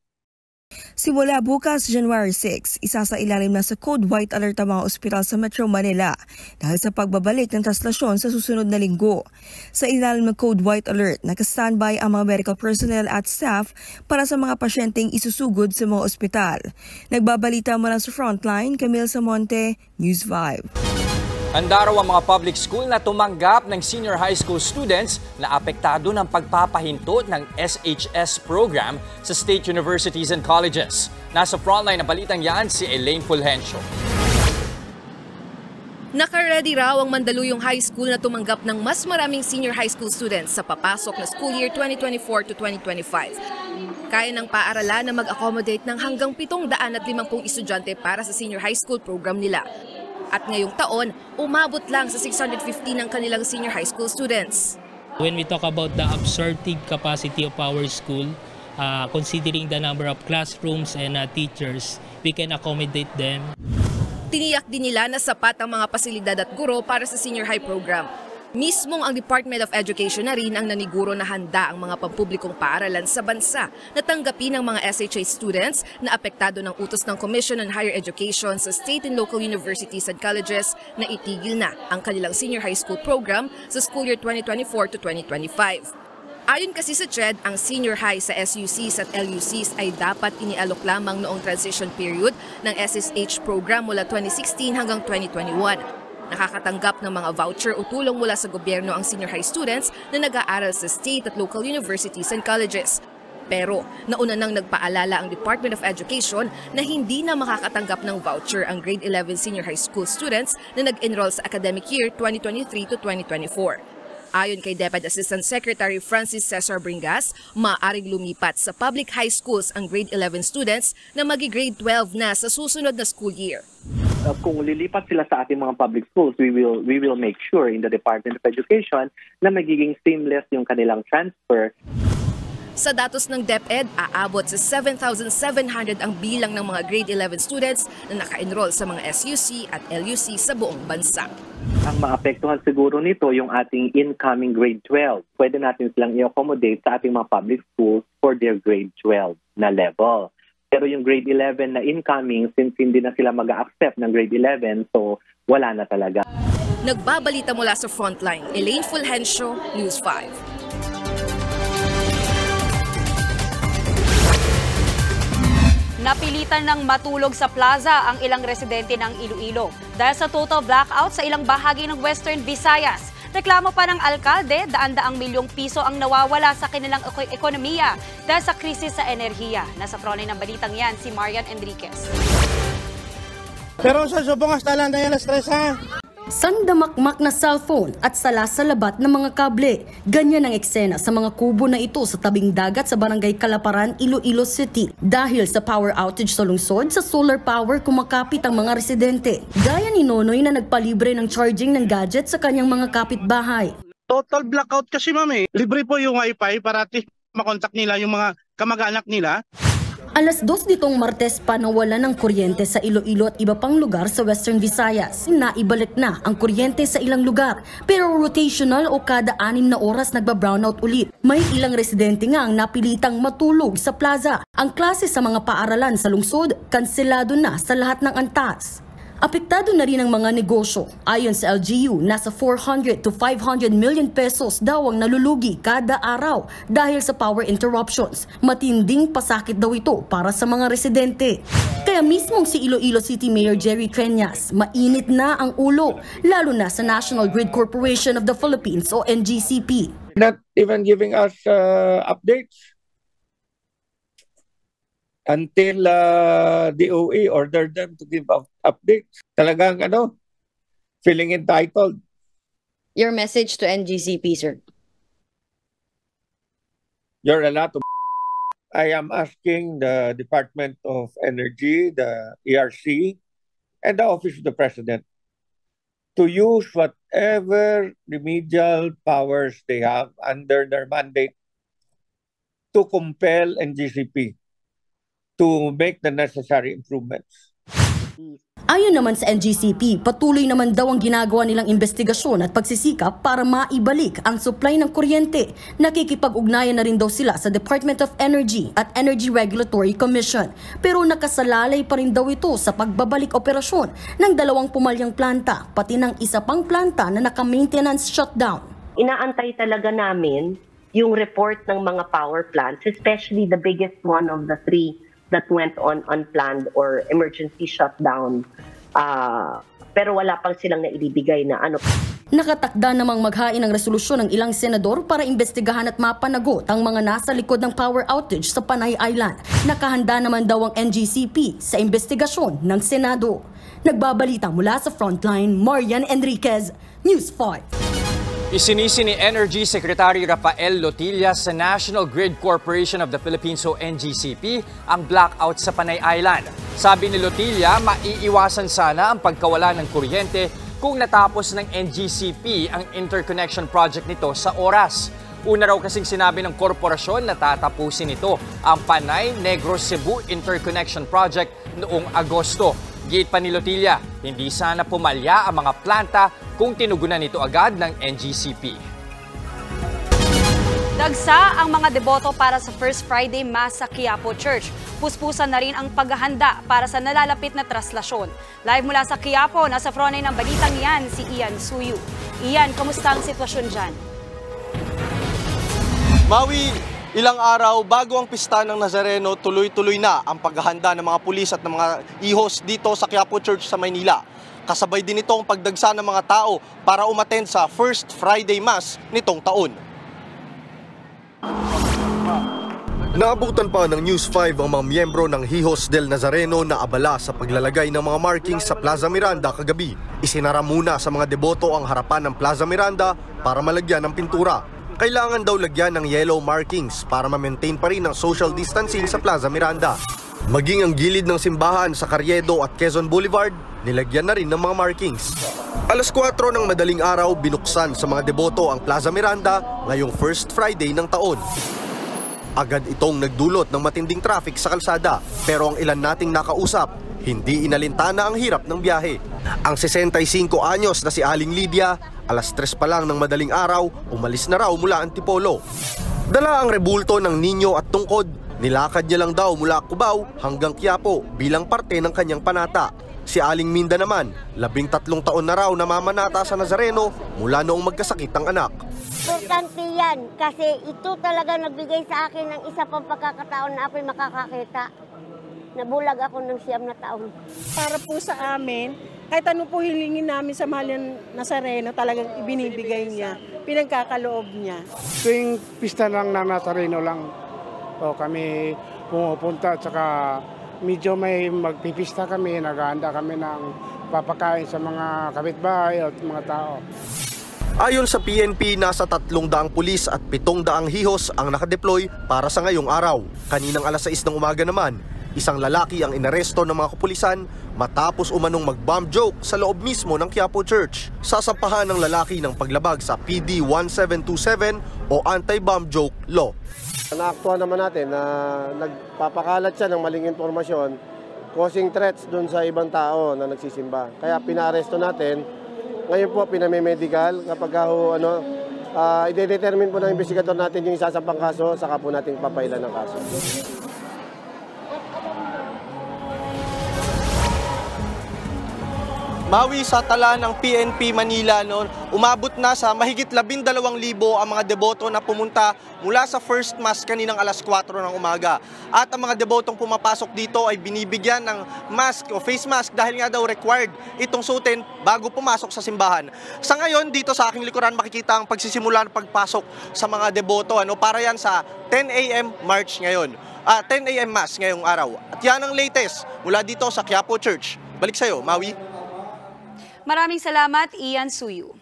Simula bukas, January 6, isa sa ilalim na sa Code White Alert ang mga ospital sa Metro Manila dahil sa pagbabalik ng traslasyon sa susunod na linggo. Sa ilalim ng Code White Alert, naka-standby ang mga medical personnel at staff para sa mga pasyenteng isusugod sa mga ospital. Nagbabalita mula sa Frontline, Camille Samonte, News 5. Handa raw ang mga public school na tumanggap ng senior high school students na apektado ng pagpapahinto ng SHS program sa state universities and colleges. Nasa frontline na balitang yan si Elaine Fulgencio. Naka-ready raw ang Mandaluyong High School na tumanggap ng mas maraming senior high school students sa papasok na school year 2024 to 2025. Kaya ng paaralan na mag-accommodate ng hanggang 750 estudyante para sa senior high school program nila. At ngayong taon, umabot lang sa 650 ng kanilang senior high school students. When we talk about the absorptive capacity of our school, considering the number of classrooms and teachers, we can accommodate them. Tiniyak din nila na sapat ang mga pasilidad at guro para sa senior high program. Mismong ang Department of Education na rin ang naniguro na handa ang mga pampublikong paaralan sa bansa na tanggapin ng mga SHS students na apektado ng utos ng Commission on Higher Education sa state and local universities and colleges na itigil na ang kanilang senior high school program sa school year 2024 to 2025. Ayon kasi sa CHED, ang senior high sa SUCs at LUCs ay dapat inialok lamang noong transition period ng SSH program mula 2016 hanggang 2021. Nakakatanggap ng mga voucher o tulong mula sa gobyerno ang senior high students na nag-aaral sa state at local universities and colleges. Pero nauna nang nagpaalala ang Department of Education na hindi na makakatanggap ng voucher ang grade 11 senior high school students na nag-enroll sa academic year 2023 to 2024. Ayon kay DepEd Assistant Secretary Francis Cesar Bringas, maaaring lumipat sa public high schools ang grade 11 students na magi-grade 12 na sa susunod na school year. Kung lilipat sila sa ating mga public schools, we will make sure in the Department of Education na magiging seamless yung kanilang transfer. Sa datos ng DepEd, aabot sa 7,700 ang bilang ng mga grade 11 students na naka-enroll sa mga SUC at LUC sa buong bansa. Ang maapektuhan siguro nito yung ating incoming grade 12. Pwede natin silang i-accommodate sa ating mga public schools for their grade 12 na level. Pero yung grade 11 na incoming, since hindi na sila mag-accept ng grade 11, so wala na talaga. Nagbabalita mula sa Frontline, Elaine Fulgencio, News 5. Napilitan ng matulog sa plaza ang ilang residente ng Iloilo dahil sa total blackout sa ilang bahagi ng Western Visayas. Reklamo pa ng alkalde, daan-daang milyong piso ang nawawala sa kanilang ekonomiya dahil sa krisis sa enerhiya. Nasa frontline ng balitang yan, si Marian Enriquez. Pero sa subong hasta lang na yan na-stress ha. Sandamakmak na cellphone at sala sa labat ng mga kable. Ganyan ang eksena sa mga kubo na ito sa tabing dagat sa Barangay Kalaparan, Iloilo City. Dahil sa power outage sa lungsod, sa solar power kumakapit ang mga residente. Gaya ni Nonoy na nagpalibre ng charging ng gadget sa kanyang mga kapitbahay. Total blackout kasi ma'am eh. Libre po yung wifi para at least makontak nila yung mga kamag-anak nila. Alas 2 nitong Martes pa nawala ng kuryente sa Iloilo at iba pang lugar sa Western Visayas. Naibalik na ang kuryente sa ilang lugar pero rotational o kada 6 na oras nagba-brownout ulit. May ilang residente nga ang napilitang matulog sa plaza. Ang klase sa mga paaralan sa lungsod, kanselado na sa lahat ng antas. Apektado na rin ang mga negosyo. Ayon sa LGU, nasa 400 to 500 million pesos daw ang nalulugi kada araw dahil sa power interruptions. Matinding pasakit daw ito para sa mga residente. Kaya mismong si Iloilo City Mayor Jerry Treñas, mainit na ang ulo, lalo na sa National Grid Corporation of the Philippines o NGCP. Not even giving us updates until DOE ordered them to give updates. Talagang feeling entitled. Your message to NGCP, sir? You're a lot of I am asking the Department of Energy, the ERC, and the Office of the President to use whatever remedial powers they have under their mandate to compel NGCP to make the necessary improvements. Ayon naman sa NGCP, patuloy naman daw ang ginagawa nilang investigasyon at pagsisikap para maibalik ang supply ng kuryente. Nakikipag-ugnayan na rin daw sila sa Department of Energy at Energy Regulatory Commission. Pero nakasalalay pa rin daw ito sa pagbabalik operasyon ng 2 pumalyang planta, pati ng isa pang planta na naka-maintenance shutdown. Inaantay talaga namin yung report ng mga power plants, especially the biggest one of the 3 that went on unplanned or emergency shutdown. Pero wala pang silang naibibigay na ano. Nakatakda namang maghain ng resolusyon ng ilang senador para imbestigahan at mapanagot ang mga nasa likod ng power outage sa Panay Island. Nakahanda naman daw ang NGCP sa investigasyon ng Senado. Nagbabalita mula sa Frontline, Marian Enriquez, News 5. Isinisi ni Energy Secretary Rafael Lotilla sa National Grid Corporation of the Philippines o NGCP ang blackout sa Panay Island. Sabi ni Lotilla, maiiwasan sana ang pagkawala ng kuryente kung natapos ng NGCP ang interconnection project nito sa oras. Una raw kasing sinabi ng korporasyon na tatapusin ito ang Panay Negros Cebu Interconnection Project noong Agosto. Giit pa ni Lotilla, hindi sana pumalya ang mga planta kung tinugunan ito agad ng NGCP. Dagsa ang mga deboto para sa First Friday Mass sa Quiapo Church. Puspusan na rin ang paghahanda para sa nalalapit na traslasyon. Live mula sa Quiapo, nasa frontline ng balitang yan si Ian Suyu. Ian, kamusta ang sitwasyon dyan? Maui, ilang araw bago ang pista ng Nazareno, tuloy-tuloy na ang paghahanda ng mga pulis at ng mga ihos dito sa Quiapo Church sa Maynila. Kasabay din ito ang pagdagsa ng mga tao para umattend sa First Friday Mass nitong taon. Naabutan pa ng News 5 ang mga miyembro ng Hijos del Nazareno na abala sa paglalagay ng mga markings sa Plaza Miranda kagabi. Isinara muna sa mga deboto ang harapan ng Plaza Miranda para malagyan ng pintura. Kailangan daw lagyan ng yellow markings para ma-maintain pa rin ang social distancing sa Plaza Miranda. Maging ang gilid ng simbahan sa Carriedo at Quezon Boulevard, nilagyan na rin ng mga markings. Alas 4 ng madaling araw, binuksan sa mga deboto ang Plaza Miranda ngayong First Friday ng taon. Agad itong nagdulot ng matinding traffic sa kalsada, pero ang ilan nating nakausap, hindi inalintana ang hirap ng biyahe. Ang 65 anyos na si Aling Lydia, alas 3 pa lang ng madaling araw, umalis na raw mula Antipolo. Dala ang rebulto ng ninyo at tungkod. Nilakad niya lang daw mula Cubao hanggang Quiapo bilang parte ng kanyang panata. Si Aling Minda naman, 13 taon na raw namamanata sa Nazareno mula noong magkasakit ang anak. Importante yan kasi ito talaga nagbigay sa akin ng isa pang pagkakataon na ako'y makakakita. Nabulag ako ng 9 na taon. Para po sa amin, kahit ano po hilingin namin sa mahal ng Nazareno, talagang ibinibigay niya, pinagkakaloob niya. Tuwing pista lang ng Nazareno lang kami pumupunta at saka medyo may magpipista kami, naghahanda kami ng papakain sa mga kapitbahay at mga tao. Ayon sa PNP, nasa 300 pulis at 700 hihos ang nakadeploy para sa ngayong araw. Kaninang alas 6 ng umaga naman, Isang lalaki ang inaresto ng mga kapulisan matapos umanong mag-bomb joke sa loob mismo ng Quiapo Church. Sasampahan ng lalaki ng paglabag sa PD 1727 o anti-bomb joke law. Naaktuhan naman natin na nagpapakalat siya ng maling impormasyon, causing threats dun sa ibang tao na nagsisimba. Kaya pinaaresto natin. Ngayon po pinamimedical kapag i-determine po ng investigador natin yung isasampang kaso, saka po natin papailan ng kaso. Mawi sa tala ng PNP Manila noon, umabot na sa mahigit 12,000 ang mga deboto na pumunta mula sa First Mass kaninang alas 4 ng umaga. At ang mga debotong pumapasok dito ay binibigyan ng mask o face mask dahil nga daw required itong suotin bago pumasok sa simbahan. Sa ngayon, dito sa aking likuran makikita ang pagsisimula ng pagpasok sa mga deboto. Para yan sa 10 a.m. March ngayon. 10 a.m. Mass ngayong araw. At yan ang latest mula dito sa Quiapo Church. Balik sa'yo, Maui. Maraming salamat, Ian Suyu.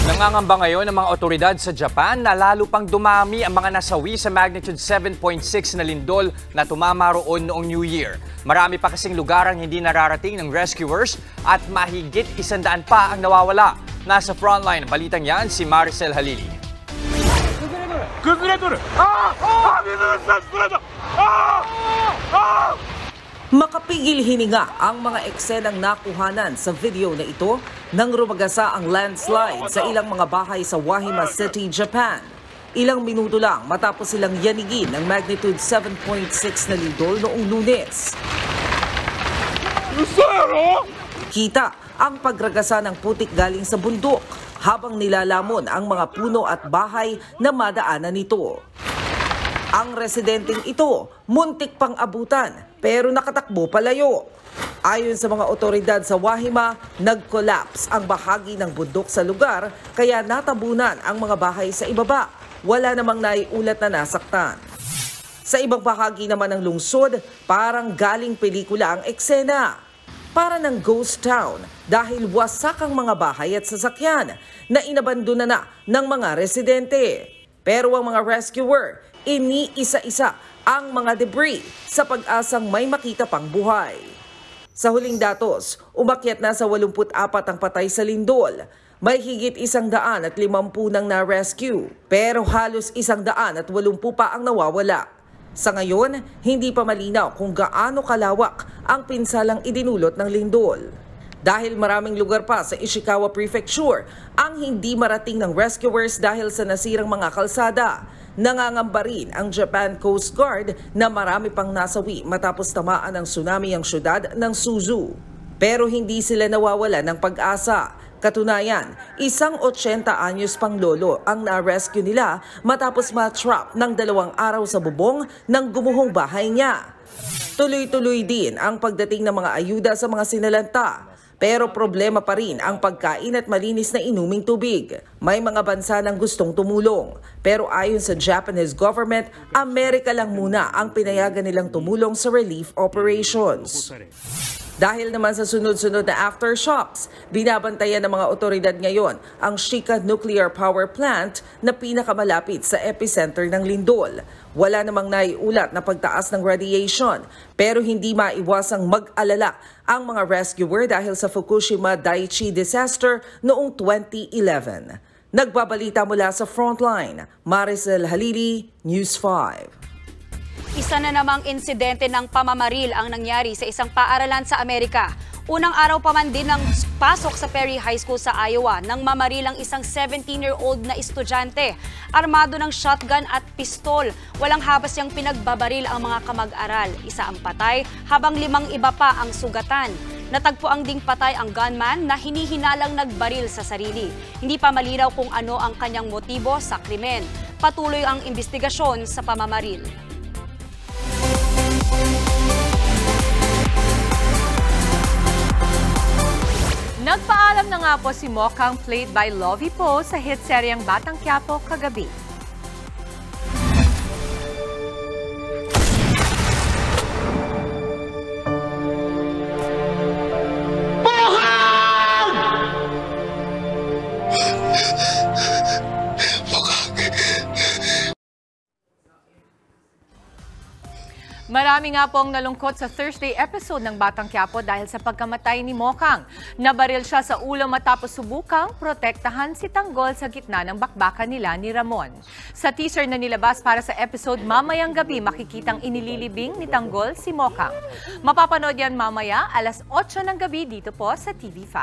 Nangangamba ngayon ng mga otoridad sa Japan na lalo pang dumami ang mga nasawi sa magnitude 7.6 na lindol na tumama roon noong New Year. Marami pa kasing lugar ang hindi nararating ng rescuers at mahigit 100 pa ang nawawala. Nasa frontline ng balitang yan si Maricel Halili. Makapigil hininga ang mga eksenang nakuhanan sa video na ito nang rumagasa ang landslide sa ilang mga bahay sa Wahima City, Japan. Ilang minuto lang matapos silang yanigin ng magnitude 7.6 na lindol noong Lunes. Kita ang pagragasa ng putik galing sa bundok habang nilalamon ang mga puno at bahay na madaanan nito. Ang residenteng ito, muntik pang abutan pero nakatakbo palayo. Ayon sa mga otoridad sa Wahima, nag-collapse ang bahagi ng bundok sa lugar kaya natabunan ang mga bahay sa ibaba. Wala namang naiulat na nasaktan. Sa ibang bahagi naman ng lungsod, parang galing pelikula ang eksena. Para ng ghost town dahil wasak ang mga bahay at sasakyan na inabandona na ng mga residente. Pero ang mga rescuer, iniisa-isa ang mga debris sa pag-asang may makita pang buhay. Sa huling datos, umakyat na sa 84 ang patay sa lindol. May higit 150 nang na-rescue, pero halos 180 pa ang nawawala. Sa ngayon, hindi pa malinaw kung gaano kalawak ang pinsalang idinulot ng lindol. Dahil maraming lugar pa sa Ishikawa Prefecture ang hindi marating ng rescuers dahil sa nasirang mga kalsada. Nangangamba rin ang Japan Coast Guard na marami pang nasawi matapos tamaan ng tsunami ang syudad ng Suzu. Pero hindi sila nawawala ng pag-asa. Katunayan, isang 80 anyos pang lolo ang na-rescue nila matapos ma-trap ng 2 araw sa bubong ng gumuhong bahay niya. Tuloy-tuloy din ang pagdating ng mga ayuda sa mga sinalanta. Pero problema pa rin ang pagkain at malinis na inuming tubig. May mga bansa nang gustong tumulong. Pero ayon sa Japanese government, Amerika lang muna ang pinayagan nilang tumulong sa relief operations. Dahil naman sa sunod-sunod na aftershocks, binabantayan ng mga otoridad ngayon ang Shika Nuclear Power Plant na pinakamalapit sa epicenter ng lindol. Wala namang naiulat na pagtaas ng radiation, pero hindi maiwasang mag-alala ang mga rescuer dahil sa Fukushima Daiichi disaster noong 2011. Nagbabalita mula sa Frontline, Maricel Halili, News 5. Isa na namang insidente ng pamamaril ang nangyari sa isang paaralan sa Amerika. Unang araw pa man din ng pasok sa Perry High School sa Iowa nang mamaril ang isang 17-year-old na estudyante. Armado ng shotgun at pistol. Walang habas yang pinagbabaril ang mga kamag-aral. Isa ang patay habang 5 iba pa ang sugatan. Natagpuang ding patay ang gunman na hinihinalang nagbaril sa sarili. Hindi pa malinaw kung ano ang kanyang motibo sa krimen. Patuloy ang investigasyon sa pamamaril. Nagpaalam na nga po si Mokang played by Lovie Poe sa hit seryeng Batang Quiapo kagabi. Marami nga pong nalungkot sa Thursday episode ng Batang Quiapo dahil sa pagkamatay ni Mokang. Nabaril siya sa ulo matapos subukang protektahan si Tanggol sa gitna ng bakbakan nila ni Ramon. Sa teaser na nilabas para sa episode mamayang gabi, makikitang inililibing ni Tanggol si Mokang. Mapapanood yan mamaya alas 8 ng gabi dito po sa TV5.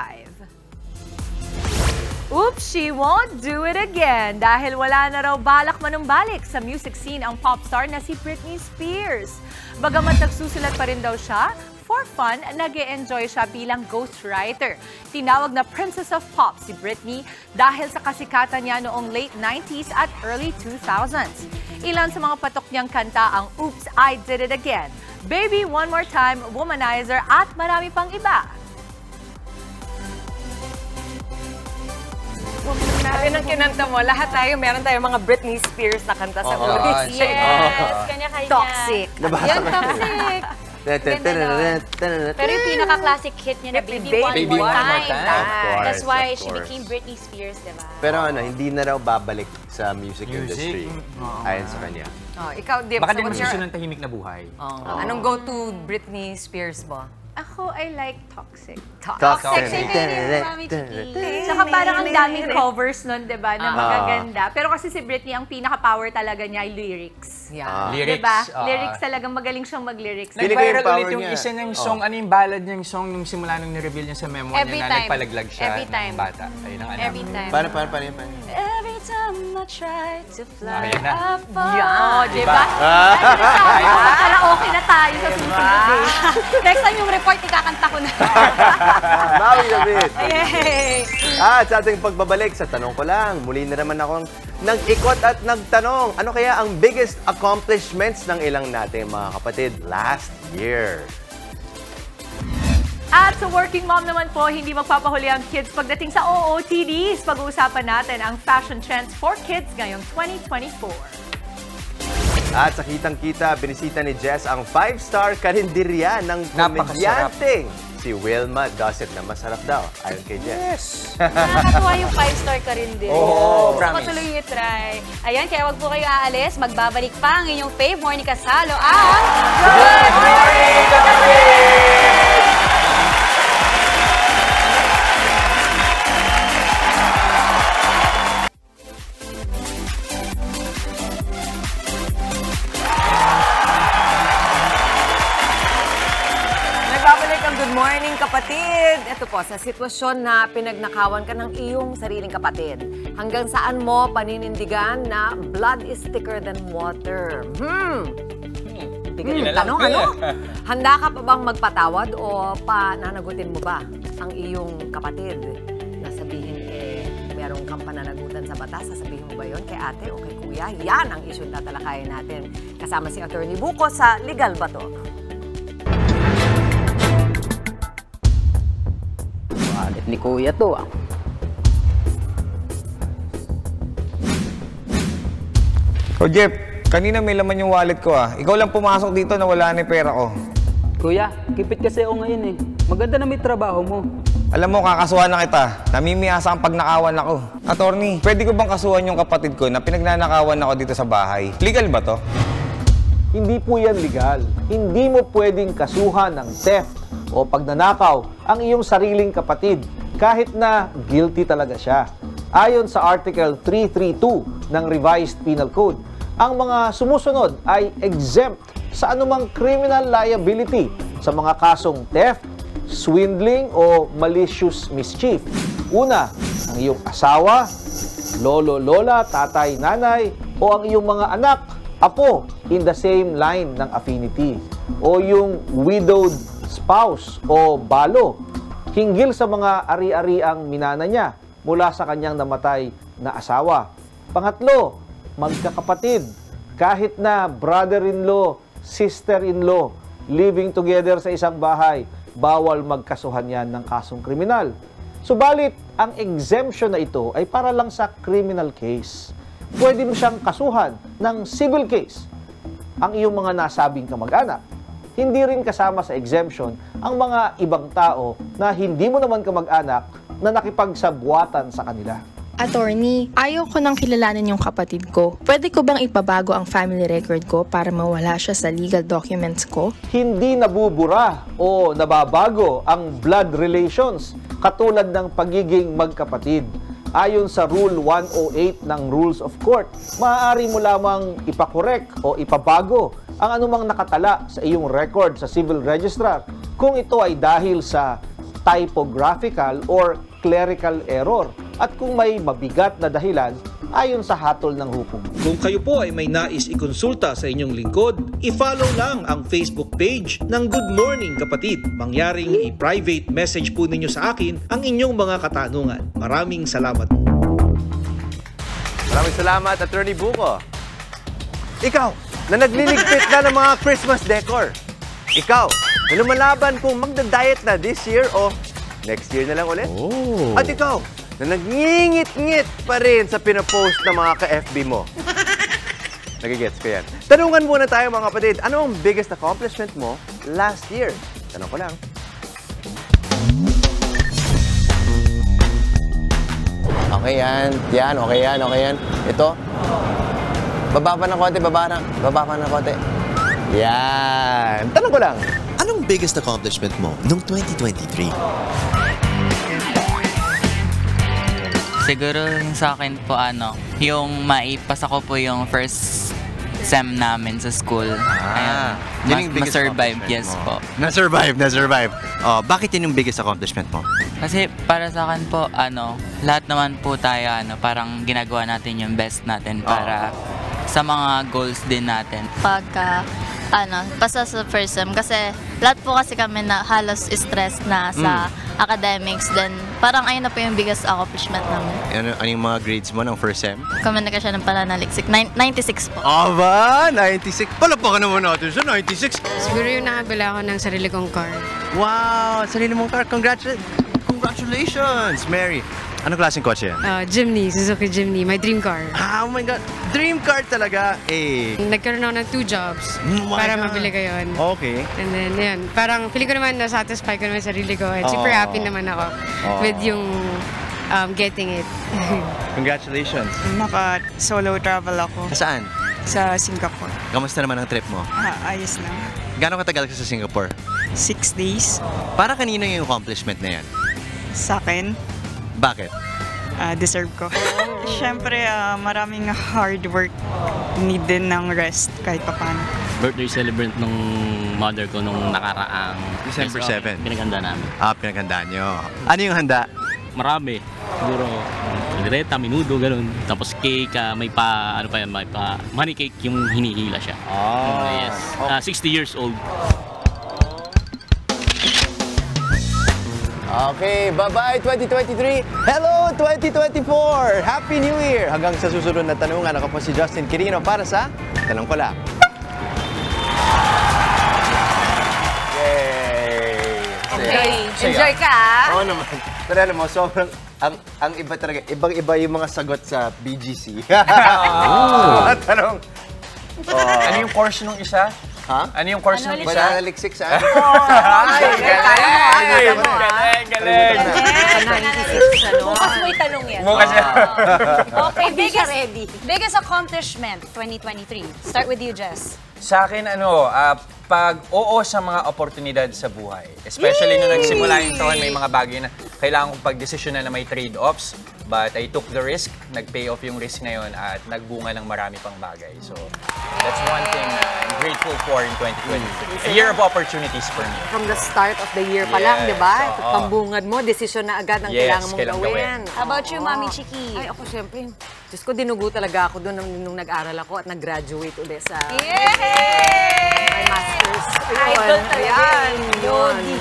Oops, she won't do it again dahil wala na raw balak manumbalik sa music scene ang pop star na si Britney Spears. Bagamat nagsusulat pa rin daw siya, for fun, nag-e-enjoy siya bilang ghostwriter. Tinawag na Princess of Pop si Britney dahil sa kasikatan niya noong late 90s at early 2000s. Ilan sa mga patok niyang kanta ang Oops, I Did It Again, Baby One More Time, Womanizer at marami pang iba. Yun ang kinanta mo. Lahat tayo, meron tayong mga Britney Spears na kanta sa movies. Yes, kanya-kanya. Toxic. Yan, toxic. Pero yung pinaka-classic hit niya na Baby One More Time. That's why she became Britney Spears, diba? Pero hindi na raw babalik sa music industry. Ayon sa kanya. Ikaw, Dip, Baka din magsusunod ng tahimik na buhay. Anong go-to Britney Spears mo? Ako, I like Toxic. Toxic. Mami Chiki. Saka parang ang daming covers nun, diba, na magaganda. Pero kasi si Britney, ang pinaka-power talaga niya ay lyrics. Lyrics. Diba? Lyrics talagang magaling siyang mag-lyrics. Nag-viral ulit yung isa niyang song, ano yung ballad niyang song nung simula nung nireveal niya sa memo niya na nagpalaglag siya ng bata. Ayun ang anak. Every time. Paano? Every time I try to fly, Ayan na. I fall. Diba? Karaoke na tayo sa susunod eh. Next time yung report, ikakanta ko na. Bawi na bit. Yay! At sa ating pagbabalik sa Tanong Ko Lang, muli na naman akong nag-ikot at nagtanong, ano kaya ang biggest accomplishments ng ilang nating mga kapatid last year? At sa working mom naman po, hindi magpapahuli ang kids pagdating sa OOTDs. Pag-uusapan natin ang fashion trends for kids ngayong 2024. At sa kitang-kita, binisita ni Jess ang 5-star karinderya ng komedyanteng si Wilma Dossett na masarap daw, ayon kay Jess. Nakakatuwa yung 5-star ka rin din. Oo, Gusto ko tuloy i-try. Ayan, kaya wag po kayo aalis. Magbabalik pa ang inyong fave morning kasalo ang Good Morning Kapatid! Good morning, kapatid! Ito po, sa sitwasyon na pinagnakawan ka ng iyong sariling kapatid, hanggang saan mo paninindigan na blood is thicker than water? Tanong, ano? Handa ka pa bang magpatawad o pananagutin mo ba ang iyong kapatid? Nasabihin, merong kang pananagutan sa batas, sasabihin mo ba yon kay ate o kay kuya? Yan ang issue na tatalakayin natin. Kasama si Attorney Buko sa Legal Ba To? Wallet ni Kuya to So Jeff, kanina may laman yung wallet ko Ikaw lang pumasok dito na wala na yung pera ko. Kuya, kipit kasi ako ngayon Maganda na may trabaho mo. Alam mo, kakasuhan na kita. Namimiyasa ang pagnakawan ako. Attorney, pwede ko bang kasuhan yung kapatid ko na pinagnanakawan ako dito sa bahay? Legal ba to? Hindi po yan legal. Hindi mo pwedeng kasuhan ng theft o pagnanakaw ang iyong sariling kapatid kahit na guilty talaga siya. Ayon sa Article 332 ng Revised Penal Code, ang mga sumusunod ay exempt sa anumang criminal liability sa mga kasong theft, swindling o malicious mischief. Una, ang iyong asawa, lolo, lola, tatay, nanay o ang iyong mga anak, apo in the same line ng affinity o yung widowed spouse o balo hinggil sa mga ari-ariang minana niya mula sa kanyang namatay na asawa. Pangatlo, magkakapatid kahit na brother-in-law, sister-in-law living together sa isang bahay, bawal magkasuhan yan ng kasong kriminal. Subalit, ang exemption na ito ay para lang sa criminal case. Pwede mo siyang kasuhan ng civil case ang iyong mga nasabing kamag-anak. Hindi rin kasama sa exemption ang mga ibang tao na hindi mo naman kamag-anak na nakipagsabwatan sa kanila. Attorney, ayaw ko nang kilalanin yung kapatid ko. Pwede ko bang ipabago ang family record ko para mawala siya sa legal documents ko? Hindi nabubura o nababago ang blood relations katulad ng pagiging magkapatid. Ayon sa Rule 108 ng Rules of Court, maaari mo lamang ipakorek o ipabago ang anumang nakatala sa iyong record sa civil registrar kung ito ay dahil sa typographical or clerical error at kung may mabigat na dahilan ayon sa hatol ng hukom. Kung kayo po ay may nais ikonsulta sa inyong lingkod, i-follow lang ang Facebook page ng Good Morning Kapatid. Mangyaring i-private message po ninyo sa akin ang inyong mga katanungan. Maraming salamat. Maraming salamat, Attorney Buko. Ikaw, na nagliligpit na ng mga Christmas decor. Ikaw, na lumalaban kung magda-diet na this year o next year na lang ulit. At ikaw, na nagngingit-ngit pa rin sa pinapost ng mga ka-FB mo. Nagigets ko yan. Tanungan muna tayo mga kapatid, ano ang biggest accomplishment mo last year? Tanong ko lang. Okay yan. Yan, okay yan, okay yan. Ito. Baba pa ng konti, baba pa ng konti. Yan. Tanong ko lang. Anong biggest accomplishment mo noong 2023? Siguro yung sa akin po yung maipasa ko po yung first SEM namin sa school. Yun yung biggest ma-survive, yes mo. po. Na-survive. Oh, bakit yun yung biggest accomplishment mo? Kasi para sa akin po, lahat naman po tayo, parang ginagawa natin yung best natin para sa mga goals din natin. Pagka, pasa sa first SEM, kasi lahat po kasi kami na halos stress na sa academics, then parang ayun na po yung biggest accomplishment namin. Ano yung mga grades mo ng first SEM? Comment na ka siya ng pananaliksik. 96 po. Aba, 96. Palapakan naman natin sa 96. Siguro yung nakabila ako ng sarili kong car. Wow, sarili mong car. Congratulations, Mary. Anong klaseng kotse yan? Jimny, Suzuki Jimny. My dream car. Oh my God. Dream car talaga. Nagkaroon ako ng 2 jobs para mabili ko yun. Okay. And then, yun. Parang feeling ko naman na-satisfy ko naman sarili ko. And super happy naman ako with yung getting it. Congratulations. Naka-solo travel ako. Saan? Sa Singapore. Kamusta naman ang trip mo? Ayos lang. Gano'ng katagal ka sa Singapore? 6 days. Para kanino yung accomplishment na yan? Sa akin. Bakit? Deserve ko. Siyempre, maraming hard work. Need din ng rest kahit paano. Birthday celebrant nung mother ko nung nakaraang December 7. Pinaghanda namin. Pinaghandaan nyo. Ano yung handa? Marami. Siguro, direta, minudo, ganun. Tapos cake, may money cake yung hinihila siya. Yes. 60 years old. Okay, bye-bye 2023. Hello 2024. Happy New Year. Hanggang sa susunod na tanungan, ako po si Justin Quirino para sa Tanong Ko Lang. Yay! Enjoy ka, Oo naman. Pero alam mo, sobrang, ang iba talaga, ibang-iba yung mga sagot sa BGC. Tanong. Ano yung course nung isa? Ha? Ano yung course ng isa? Mananaliksik sa ano? Galing! Bukas mo itanong yan. Bukas yan. Okay, biggest accomplishment 2023. Start with you, Jess. Sa akin, pag oo sa mga oportunidad sa buhay. Especially nung nagsimula yung taon, may mga bagay na kailangan kong pag-desisyon na may trade-offs. But I took the risk, nag-pay off yung risk ngayon at nagbunga ng marami pang bagay. So, that's one thing I'm grateful for in 2023. A year of opportunities for me. From the start of the year pa lang, di ba? Pambungad mo, desisyon na agad ang kailangan mong gawin. How about you, Mami Chiki? Ay, ako syempre. Diyos ko, dinugo talaga ako doon nung nag-aral ako at nag-graduate ulit sa my master's. Idol talaga. Yun.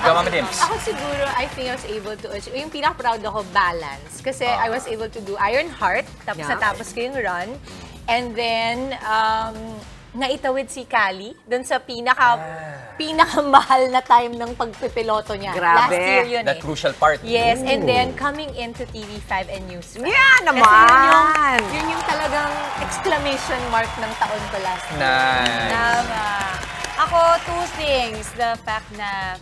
Ako siguro, I think I was able to achieve. Yung pinaka-proud ako, balance. Kasi I was able to do Iron Heart, tapos natapos ko yung run. And then, naitawid si Kali doon sa pinakamahal na time ng pagpipiloto niya. Grabe. Last year yun That crucial part. Yes, and then coming into TV5 and News 5. Yeah, naman! Kasi yun yung talagang exclamation mark ng taon ko last year. Nice. Tama. Ako, 2 things. The fact na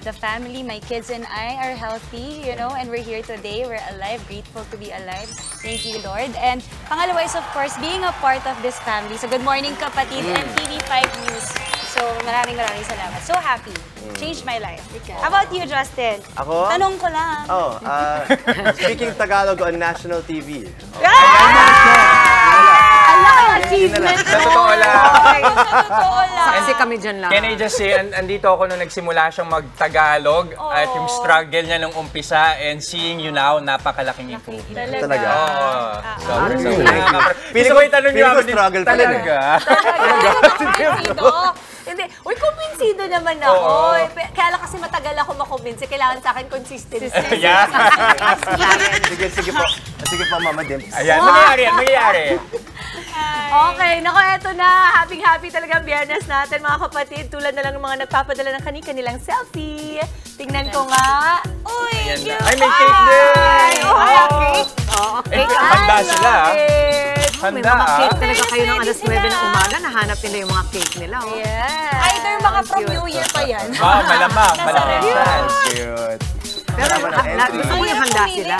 the family, my kids and I are healthy, you know, and we're here today. We're alive, grateful to be alive. Thank you, Lord. And pangalawa is, of course, being a part of this family. So, Good Morning Kapatid and TV5 News. So, maraming salamat. So happy. Changed my life. How about you, Justin? Ako? Tanong ko lang. Speaking Tagalog on national TV. Achievement. Sa totoo lang. Kasi kami dyan lang. Can I just say, andito ako nung nagsimula siyang mag-Tagalog at yung struggle niya nung umpisa and seeing you now, napakalaking improvement. Talaga? Oo. Feeling ko struggle pa rin. Hindi. Uy, kumbinsido naman ako. Kaya lang kasi matagal ako makumbinsi. Kailangan sa akin consistency. Yeah. Sige po. Sige po, Mama Dims. Ayan, mangyayari. Okay, naku, eto na. Happy talaga ang Biyernes natin, mga kapatid. Tulad na lang ng mga nagpapadala ng kanilang selfie. Tingnan ko nga. Uy, cute! Ay, may cake din! Cake? Oo, cake. Handa sila. May mga cake talaga kayo ng alas 9 ng umaga. Nahanap nila yung mga cake nila. Yeah. Either mga from New Year pa yan. Malamang. Cute. Pero gusto ko yung handa sila.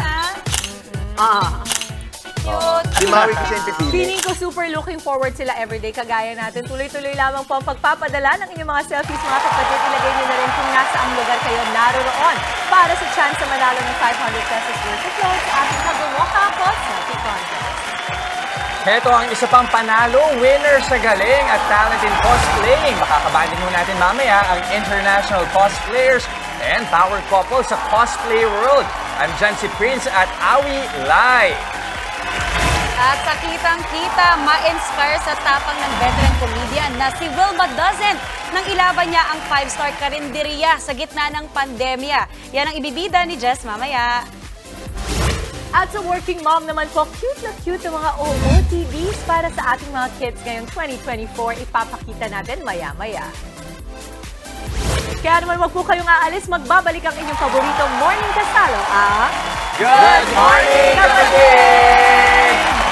Cute. Si Maui kasi yung pipili. Feeling ko super looking forward sila everyday. Kagaya natin, tuloy-tuloy lamang po ang pagpapadala ng inyong mga selfies, mga kapatid. Ilagay nyo na rin kung nasaang lugar kayo naroon para sa chance na manalo ng 500 pesos worth of clothes sa ating Hagawaka po Selfie Contest. Heto ang isa pang panalo, winner sa galing at talent in cosplaying. Makakabanding mo natin mamaya ang international cosplayers and power couple sa cosplay world. I'm Jan si Prince at Awi Lai. At sa kitang-kita, ma-inspire sa tapang ng veteran comedian na si Wilma Doesn't nang ilaban niya ang 5-star karinderiya sa gitna ng pandemya. Yan ang ibibida ni Jess mamaya. At sa working mom naman po, cute na cute ang mga OOTDs para sa ating mga kids ngayong 2024. Ipapakita natin maya-maya. Kaya naman wag po kayong aalis, magbabalik ang inyong paboritong morning kasalo, Good Morning Kapatid!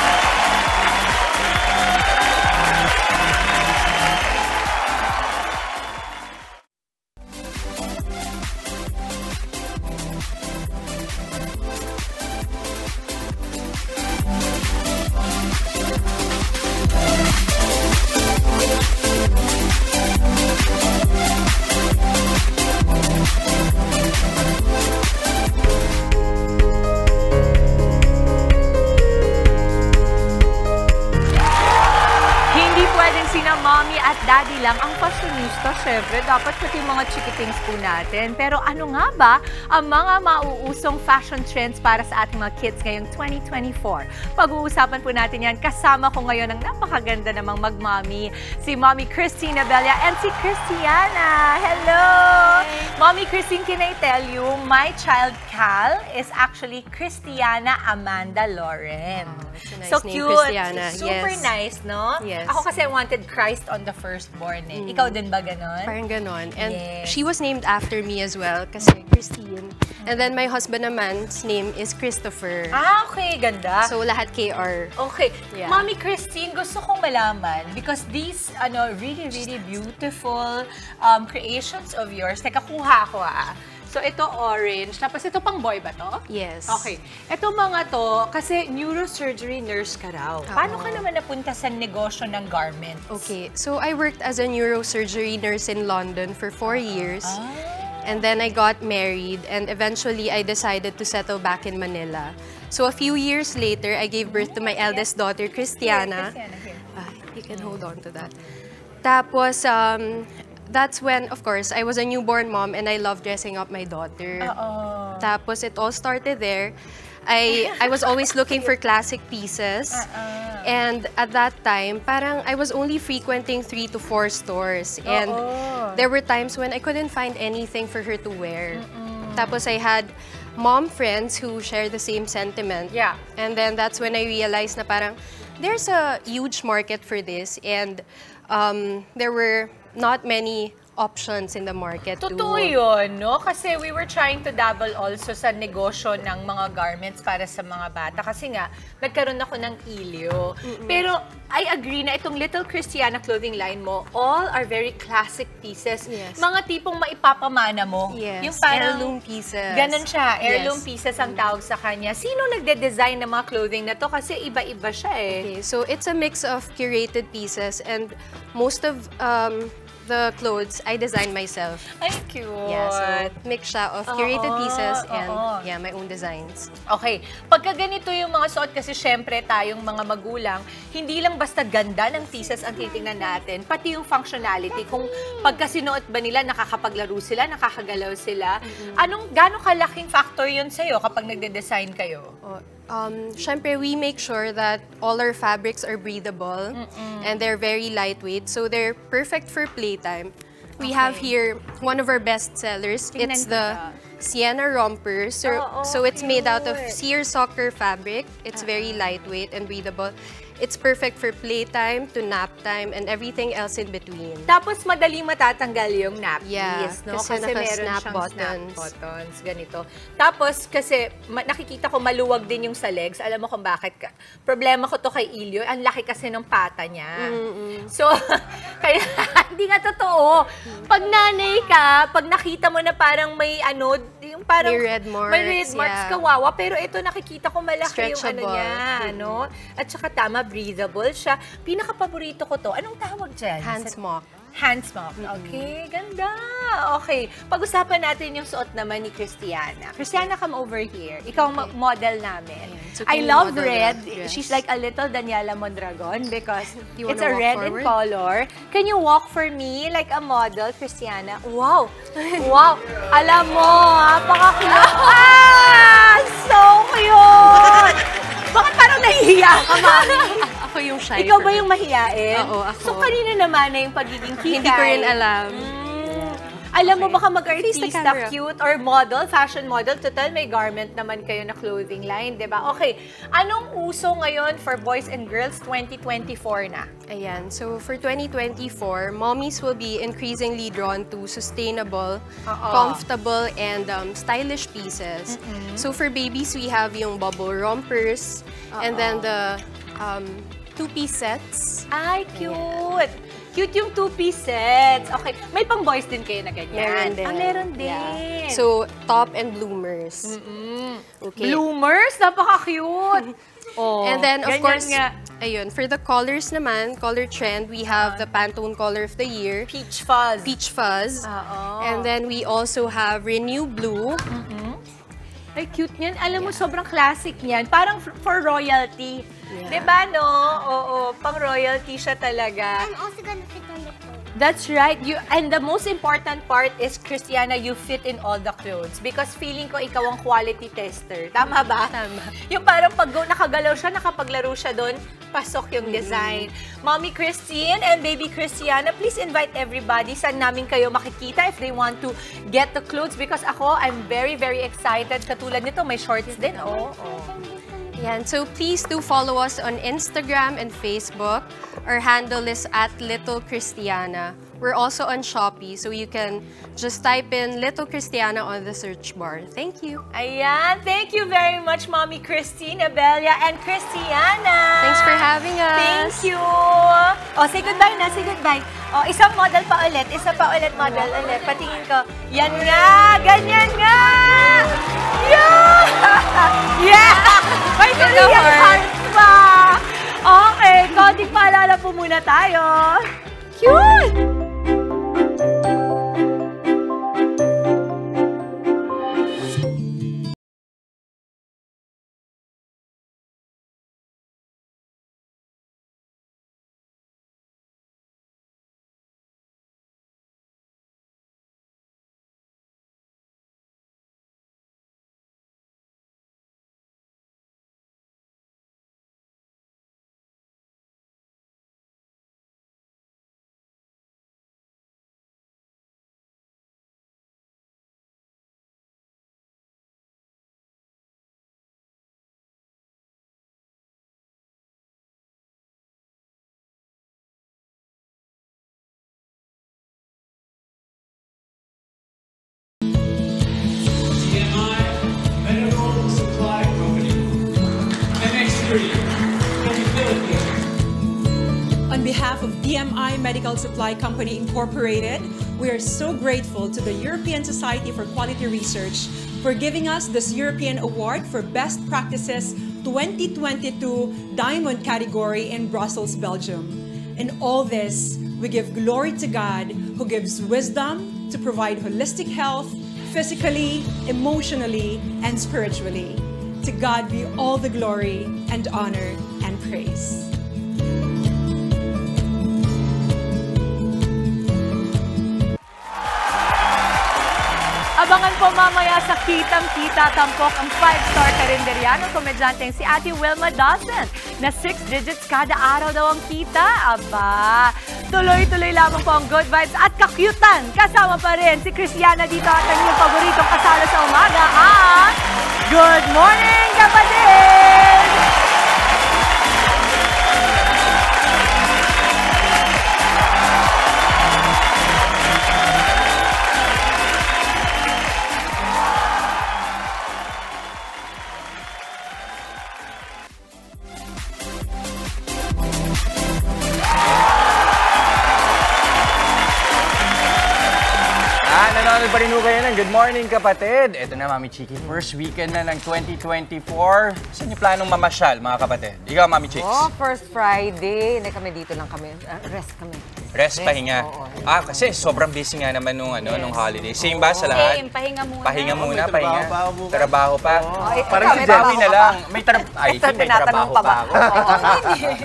mommy at daddy lang ang fashionista, syempre, dapat pati mga chikitings po natin. Pero ano nga ba ang mga mauusong fashion trends para sa ating mga kids ngayong 2024? Pag-uusapan po natin yan. Kasama ko ngayon ang napakaganda namang mag-mommy, si Mommy Christine Abella and si Christiana. Hello! Hi. Mommy Christine, can I tell you, my child Cal is actually Christiana Amanda Lauren. Nice so name, cute. Christiana. Super Yes. nice, no? Yes. Ako kasi wanted Christ on the firstborn eh. Ikaw din ba ganon? Parang ganon. And Yes. she was named after me as well, kasi Christine. And then my husband naman's name is Christopher. Ah, okay. Ganda. So lahat KR. Okay. Yeah. Mommy Christine, gusto kong malaman because these really, really beautiful creations of yours. Teka, kuha ako So, ito orange. Tapos, ito pang boy ba to? Yes. Okay. Ito mga to, kasi neurosurgery nurse ka raw. Paano ka naman napunta sa negosyo ng garments? Okay. So, I worked as a neurosurgery nurse in London for 4 years. And then I got married, and eventually I decided to settle back in Manila. So, a few years later, I gave birth to my eldest daughter, Christiana. You can hold on to that. Tapos, that's when, of course, I was a newborn mom and I loved dressing up my daughter. Tapos it all started there. I was always looking for classic pieces. And at that time, parang I was only frequenting 3 to 4 stores. And there were times when I couldn't find anything for her to wear. Tapos I had mom friends who share the same sentiment. Yeah. And then that's when I realized na parang there's a huge market for this. And there were not many options in the market. Totoo yun, no? Kasi we were trying to dabble also sa negosyo ng mga garments para sa mga bata. Kasi nga, nagkaroon ako ng ilyo. Pero I agree na itong Little Christiana clothing line mo, all are very classic pieces. Yes. Mga tipong maipapamana mo. Yes, Yung parang, heirloom pieces. Ganun siya, heirloom Yes. pieces ang tawag sa kanya. Sino nagde-design ng mga clothing na to? Kasi iba-iba siya eh. Okay, so it's a mix of curated pieces, and most of the clothes I designed myself. Ay, cute! Yeah, so mix siya of curated pieces and oo. yeah, my own designs. Okay. Pagka ganito yung mga suot, kasi syempre tayong mga magulang, hindi lang basta ganda ng pieces ang titingnan natin, pati yung functionality. Kung pagka sinuot ba nila, nakakapaglaro sila, nakakagalaw sila. Gano'ng kalaking factor yun sa'yo kapag nagde-design kayo? Syempre, we make sure that all our fabrics are breathable and they're very lightweight, so they're perfect for playtime. We have here one of our best sellers. Tingnan It's ko the Sienna Romper. So it's made out of cute. seersucker fabric. It's very lightweight and breathable. It's perfect for playtime to nap time and everything else in between. Tapos madali matatanggal yung nappies, Yeah, no? kasi meron naka-snap siyang buttons. snap buttons, ganito. Tapos kasi nakikita ko maluwag din yung sa legs. Alam mo kung bakit ka. Problema ko to kay Ilyo, ang laki kasi ng pata niya. So, kaya hindi nga totoo. Pag nanay ka, pag nakita mo na parang may yung parang May red marks, may red marks, yeah. kawawa. Pero ito nakikita ko malaki yung Stretchable. niya, no? At saka tama, breathable siya. Pinaka-paborito ko to. Anong tawag dyan? Hand smock. Hand smock. Okay, ganda. Okay, pag-usapan natin yung suot naman ni Christiana. Christiana, come over here. Ikaw ang model namin. So I can you love model red. that dress? She's like a little Daniela Mondragon because You it's wanna a walk red in forward? color. Can you walk for me like a model, Christiana? Wow! Wow! Alam mo, napaka-cute. So cute! Bakit parang nahihiya ka, Mami? Ako yung shy. Ikaw ba yung mahiyain? Oo, ako. So, kanina naman na yung pagiging kikay. Hindi ko rin alam. Alam mo, baka Face the mag-artista, camera. cute, or model, fashion model. Total, may garment naman kayo na clothing line, di ba? Okay, anong uso ngayon for boys and girls 2024 na? Ayan. So for 2024, mommies will be increasingly drawn to sustainable, comfortable, and stylish pieces. So for babies, we have yung bubble rompers, and then the two-piece sets. Ay, cute! Cute yung two-piece sets. Okay, may pang boys din kayo na ganyan. Meron din. Meron din. Yeah. So top and bloomers. Okay. Bloomers? Napaka-cute! Oh, And then, of ganyan course, nga. ayun, for the colors naman, color trend, we have the Pantone Color of the Year. Peach Fuzz. Peach Fuzz. Oo. And then, we also have Renew Blue. Ay, cute niyan. Alam mo, sobrang classic niyan. Parang for royalty. Yeah. Diba, no? Oo, pang royalty siya talaga. I'm also gonna fit on the clothes. That's right. And the most important part is, Christiana, you fit in all the clothes. Because feeling ko ikaw ang quality tester. Tama ba? Tama. Yung parang pag nakagalaw siya, nakapaglaro siya doon, pasok yung design. Mommy Christine and Baby Christiana, please invite everybody. Saan namin kayo makikita if they want to get the clothes? Because ako, I'm very, very excited. Katulad nito, may shorts din. Oh. Yan. So, please do follow us on Instagram and Facebook. Our handle is @LittleChristiana. We're also on Shopee, so you can just type in Little Christiana on the search bar. Thank you. Ayan. Thank you very much, Mommy Christine, Abelia, and Christiana. Thanks for having us. Thank you. Oh, say goodbye na. Say goodbye. Oh, isang model pa ulit. Isa pa ulit model ulit. Patingin ko. Yan nga. Ganyan nga. Yeah! Yeah! May Korean heart pa. Okay. Konting paalala po muna tayo. Cute! On behalf of DMI Medical Supply Company Incorporated, we are so grateful to the European Society for Quality Research for giving us this European Award for Best Practices 2022 Diamond category in Brussels, Belgium. In all this, we give glory to God who gives wisdom to provide holistic health, physically, emotionally, and spiritually. To God be all the glory and honor and praise. Abangan po mamaya sa Kitang-Kita Tampok ang 5-star karinderiano komedyanteng si Ate Wilma Dawson na 6 digits kada araw daw ang kita. Aba, tuloy-tuloy lamang po ang good vibes at kakyutan. Kasama pa rin si Cristiana dito at ang inyong paboritong kasalo sa umaga ang Good Morning Kapatid! Nanonood pa rin kayo ng Good Morning Kapatid. Ito na, Mami Chiki. First weekend na ng 2024. Saan niyo planong mamasyal, mga kapatid? Ikaw, Mami Chicks. Oh, first Friday. Hindi kami dito lang kami. Rest kami. Rest, pahinga. Oo. Kasi sobrang busy nga naman nung holiday. Same ba sa lahat? Same, pahinga muna. Pahinga muna, pahinga. Trabaho pa. Parang si Javi na lang. May trabaho pa ako.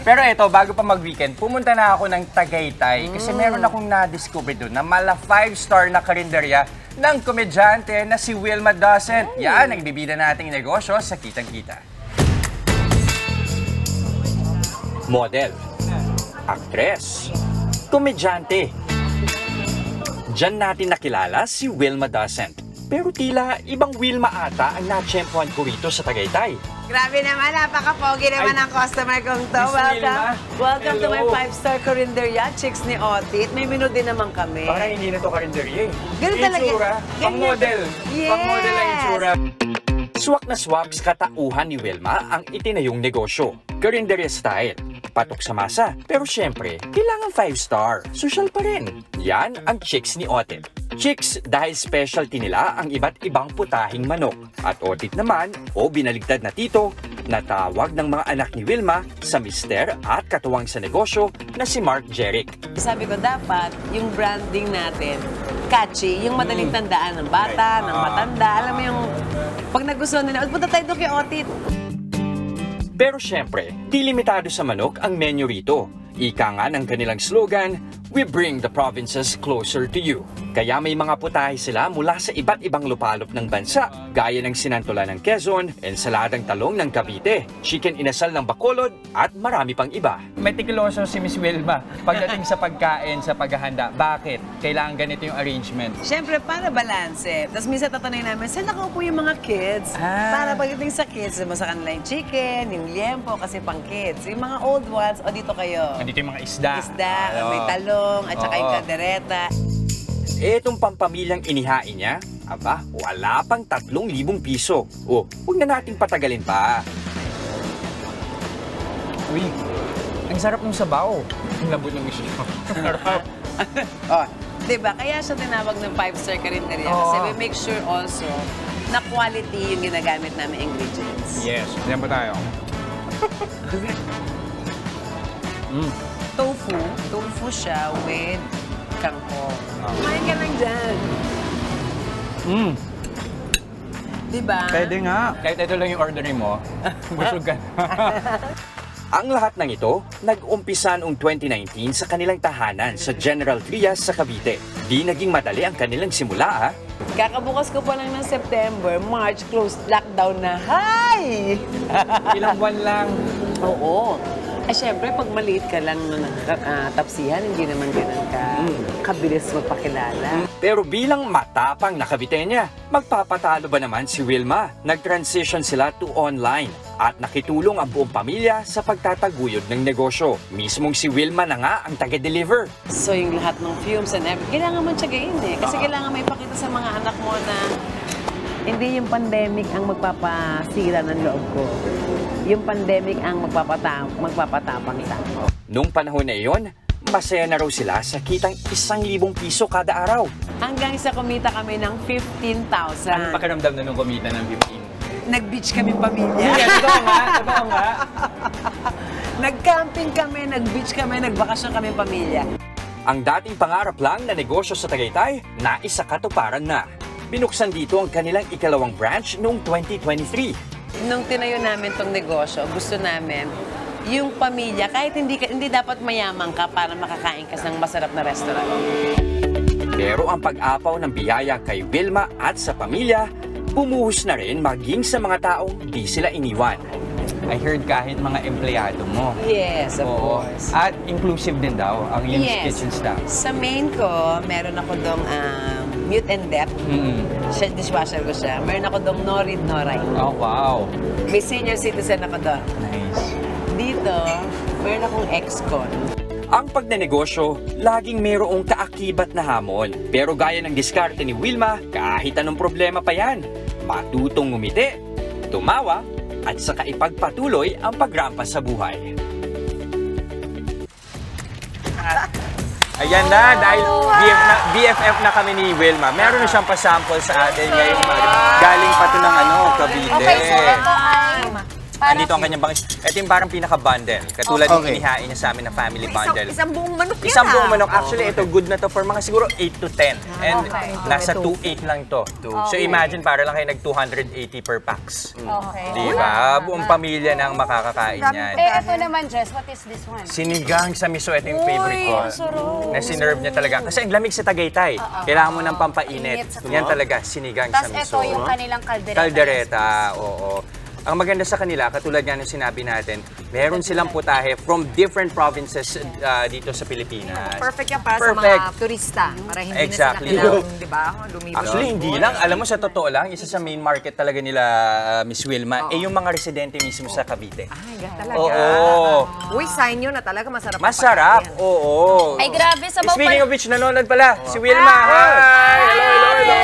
Pero ito, bago pa mag-weekend, pumunta na ako ng Tagaytay kasi meron akong na-discover doon na mala 5-star na karinderya ng komedyante na si Wilma Dawson. Yan, nagbibida nating negosyo sa Kitang-Kita. Model, aktres, komedyante. Diyan natin nakilala si Wilma Dawson. Pero tila ibang Wilma ata ang natsyempohan ko rito sa Tagaytay. Grabe naman, napaka-pogi naman ang customer kong to. Welcome to my 5-star karinderya, Chicks ni Otit. May menu din naman kami. Parang hindi na to karinderya eh. Ganun talaga. Itsura, pang-model. Yes. Pang-model ang itsura. Swak na swak sa katauhan ni Wilma ang itinayong negosyo. Karinderya style. Patok sa masa. Pero syempre, kailangan 5-star. Social pa rin. Yan ang Chicks ni Otit. Chicks dahil specialty nila ang iba't ibang putahing manok. At Otit naman, o binaligtad na tito, natawag ng mga anak ni Wilma sa mister at katuwang sa negosyo na si Mark Jeric. Sabi ko, dapat yung branding natin, catchy, yung madaling tandaan ng bata, ng matanda. Alam mo yung, pag nagustuhan nila, punta tayo doon kay Otit. Pero syempre, di limitado sa manok ang menu rito. Ika nga ng kanilang slogan, "We bring the provinces closer to you." Kaya may mga putahe sila mula sa iba't ibang lupalop ng bansa, gaya ng sinantola ng Quezon, ensaladang talong ng Cavite, chicken inasal ng Bacolod, at marami pang iba. Metikuloso si Miss Wilma pagdating sa pagkain, sa paghahanda. Bakit? Kailangan ganito yung arrangement? Siyempre, para balanse. Tapos minsan tatanungin namin, saan nakaupo yung mga kids? Para pagdating sa kids, sa kanila yung chicken, yung liempo, kasi pang kids. Yung mga old ones, o dito kayo. Nandito yung mga isda. May talong, at saka yung kaldereta. Etong pampamilyang inihain niya, aba, wala pang 3,000 piso. O, huwag na natin patagalin pa. Uy, ang sarap ng sabaw. Ang lambot ng isyo. Diba? Kaya siya tinawag ng 5-star karinderya. Kasi we make sure also na quality yung ginagamit namin ingredients. Yes, yan po tayo. Tofu siya with kangkong. Kumain ka lang dyan. Diba? Pwede nga. Kahit ito lang yung orderin mo, busog ka. Ang lahat ng ito, nag-umpisa noong 2019 sa kanilang tahanan sa General Trias sa Cavite. Di naging madali ang kanilang simula, Kakabukas ko pa lang ng September, March, closed, lockdown na. Hi! Ilang buwan lang. Oo. Siyempre, pag maliit ka lang ng tapsihan, hindi naman ganun kabilis magpakilala. Pero bilang matapang na Caviteña, magpapatalo ba naman si Wilma? Nag-transition sila to online at nakitulong ang buong pamilya sa pagtataguyod ng negosyo. Mismong si Wilma na nga ang taga-deliver. So yung lahat ng fumes and everything, kailangan mo tiyagain eh. Kasi kailangan may ipakita sa mga anak mo na hindi yung pandemic ang magpapasira ng loob ko. yung pandemic ang magpapatapang sa. Nung panahon na iyon, masaya na raw sila sa kitang 1,000 piso kada araw. Hanggang sa kumita kami ng 15,000. Ano pakiramdam na nung kumita ng 15? Nag-beach kami pamilya. Totoo nga. Nag-camping kami, nag-beach kami, nagbakasyon kami pamilya. Ang dating pangarap lang na negosyo sa Tagaytay, naisa katuparan na. Binuksan dito ang kanilang ikalawang branch noong 2023. Nung tinayo namin tong negosyo, gusto namin yung pamilya, kahit hindi dapat mayaman ka para makakain ka ng masarap na restaurant. Pero ang pag-apaw ng biyaya kay Wilma at sa pamilya, bumuhos na rin maging sa mga taong di sila iniwan. I heard kahit mga empleyado mo. Yes, of course. At inclusive din daw ang iyong kitchen staff. Sa main ko, meron ako dong Mute and Deaf. Siya, dishwasher ko siya. Meron ako dong No Read, No Write. Oh, wow. May senior citizen ako doon. Nice. Dito, meron akong ex-con. Ang pagnenegosyo, laging mayroong kaakibat na hamon. Pero gaya ng diskarte ni Wilma, kahit anong problema pa yan, matutong ngumiti, tumawa, at saka ipagpatuloy ang pagrampas sa buhay. Ayan na, dahil BFF na kami ni Wilma. Meron na siyang pasample sa atin ngayong galing pa ito ng Cavite. Okay, so ito ay... Andito ang kanyang bangis. Ito yung parang pinaka-bundle. Katulad ng inihain niya sa amin na family bundle. Isang buong manok yan. Isang buong manok. Actually, ito good na to for mga siguro 8 to 10. And nasa 2.8 lang to. So imagine, para lang kayo nag-280 per packs. Okay. Diba? Buong pamilya nang makakakain yan. Ito naman, Jess, what is this one? Sinigang sa miso. Ito yung favorite ko. Na sinerve niya talaga. Kasi ang lamig sa Tagaytay. Kailangan mo ng pampainit. Yan talaga, sinigang sa miso. Tapos ito yung kanilang kaldereta. Kaldereta, oo. Ang maganda sa kanila, katulad nga ng sinabi natin, meron silang putahe from different provinces dito sa Pilipinas. Perfect yan para sa mga turista. Para hindi na sila kailangang, di ba, lumibot. Actually, hindi lang. Alam mo, sa totoo lang, isa sa main market talaga nila, Miss Wilma, yung mga residente mismo sa Cavite. Ay, talaga. Oo. Uy, sign nyo na talaga masarap. Masarap, oo. Ay, grabe, sabaw pa. Speaking of which, nanonood pala si Wilma. Hi! Hello!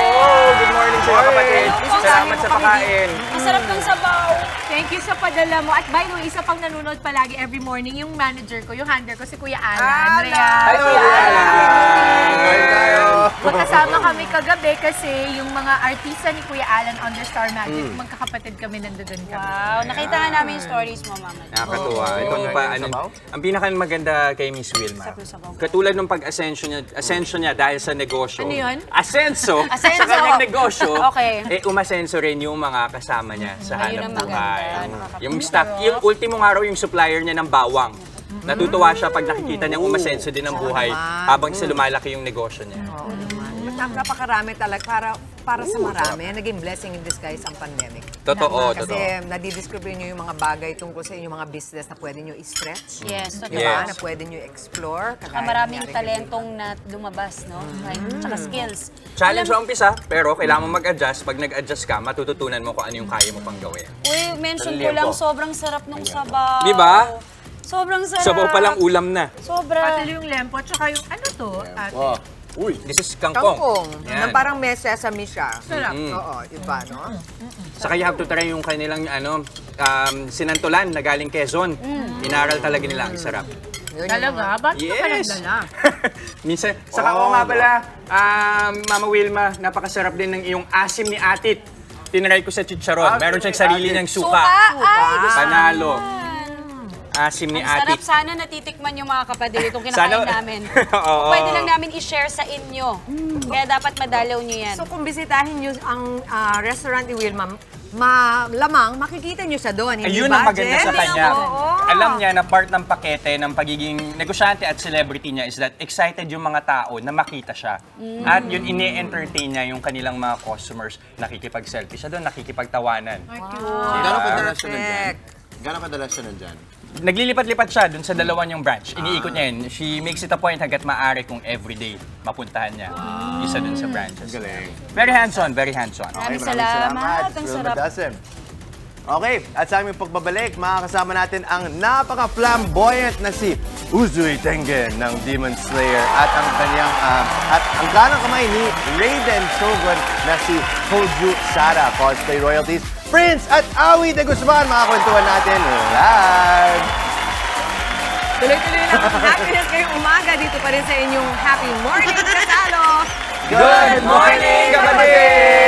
Good morning sa mga kapatid. Salamat sa pakain. Masarap ng sabaw. Thank you sa padala mo. At by the way, isa pang nanonood palagi every morning, yung manager ko, yung handler ko, si Kuya Alan. Hi, Kuya Alan! Magkasama kami kagabi kasi yung mga artista ni Kuya Alan under Star Magic, magkakapatid kami, nandoon kami. Wow, nakita nga namin yung stories mo, Mama. Nakakatuwa. Itong ang pinakamaganda kay Miss Wilma. Katulad ng ascension niya dahil sa negosyo. Ano yun? Asenso. Sa kanyang negosyo. Umasenso rin yung mga kasama niya sa hanap buhay. Yung staff, yung ultimo nga raw yung supplier niya ng bawang. Natutuwa siya pag nakikita niyang umasenso din ang buhay habang sa lumalaki yung negosyo niya. Napakarami talaga para sa marami. Naging blessing in disguise ang pandemic. Totoo, Kasi nadidiscover nyo yung mga bagay tungkol sa inyong mga business na pwede nyo i-stretch. Yes, totoo. Diba? Na pwede nyo explore. Maraming talentong na lumabas, no? Tsaka skills. Challenge sa umpisa, pero kailangan mo mag-adjust. Pag nag-adjust ka, matututunan mo kung ano yung kaya mo pang gawin. Uy, mention ko lang, sobrang sarap nung sabaw. Di ba? Sobrang sarap. Sabaw palang ulam na. Sobra. Pati yung lempo, tsaka yung ano to? Uy, this is kangkong. Na parang may sesame siya. Sarap. Oo, iba, no? Saka you have to try yung kanilang sinantulan na galing Quezon. Inaral talaga nila ang sarap. Talaga? Ba't ka nagdala? Minsan, saka ako nga pala, Mama Wilma, napakasarap din ng iyong asim ni Atit. Tinry ko sa chicharon. Meron siyang sarili niyang suka. Panalo. Asim ni Atit. Sarap, sana natitikman yung mga kapatid itong kinakain namin. Pwede lang namin i-share sa inyo. Kaya dapat madalaw nyo yan. So kung bisitahin nyo ang restaurant ni Wilma, malamang makikita nyo siya doon. Ayun ang maganda sa kanya. Alam niya na part ng pakete ng pagiging negosyante at celebrity niya is that excited yung mga tao na makita siya. At yun, ini-entertain niya yung kanilang mga customers. Nakikipag-selfie siya doon, nakikipagtawanan. Gano'ng kadalas siya nandyan? Gano'ng kadalas siya nandyan? Naglilipat-lipat siya dun sa dalawa niyang branch. Iniikot niya yun. She makes it a point hanggat maaari kung everyday mapuntahan niya. Isa dun sa branches. Galing. Very hands-on, very hands-on. Maraming salamat. Ang sarap. Okay, at sa aming pagbabalik, makakasama natin ang napaka-flamboyant na si Uzui Tengen ng Demon Slayer at ang kanyang at ang kanang kamay ni Raiden Shogun na si Hoju Sara. Cosplay royalties Prince at Awi de Guzman. Mga kwentuhan natin live. Tuloy-tuloy lang ang happiness ngayong umaga dito pa rin sa inyong Happy Morning Kasalo. Good morning, kapatid!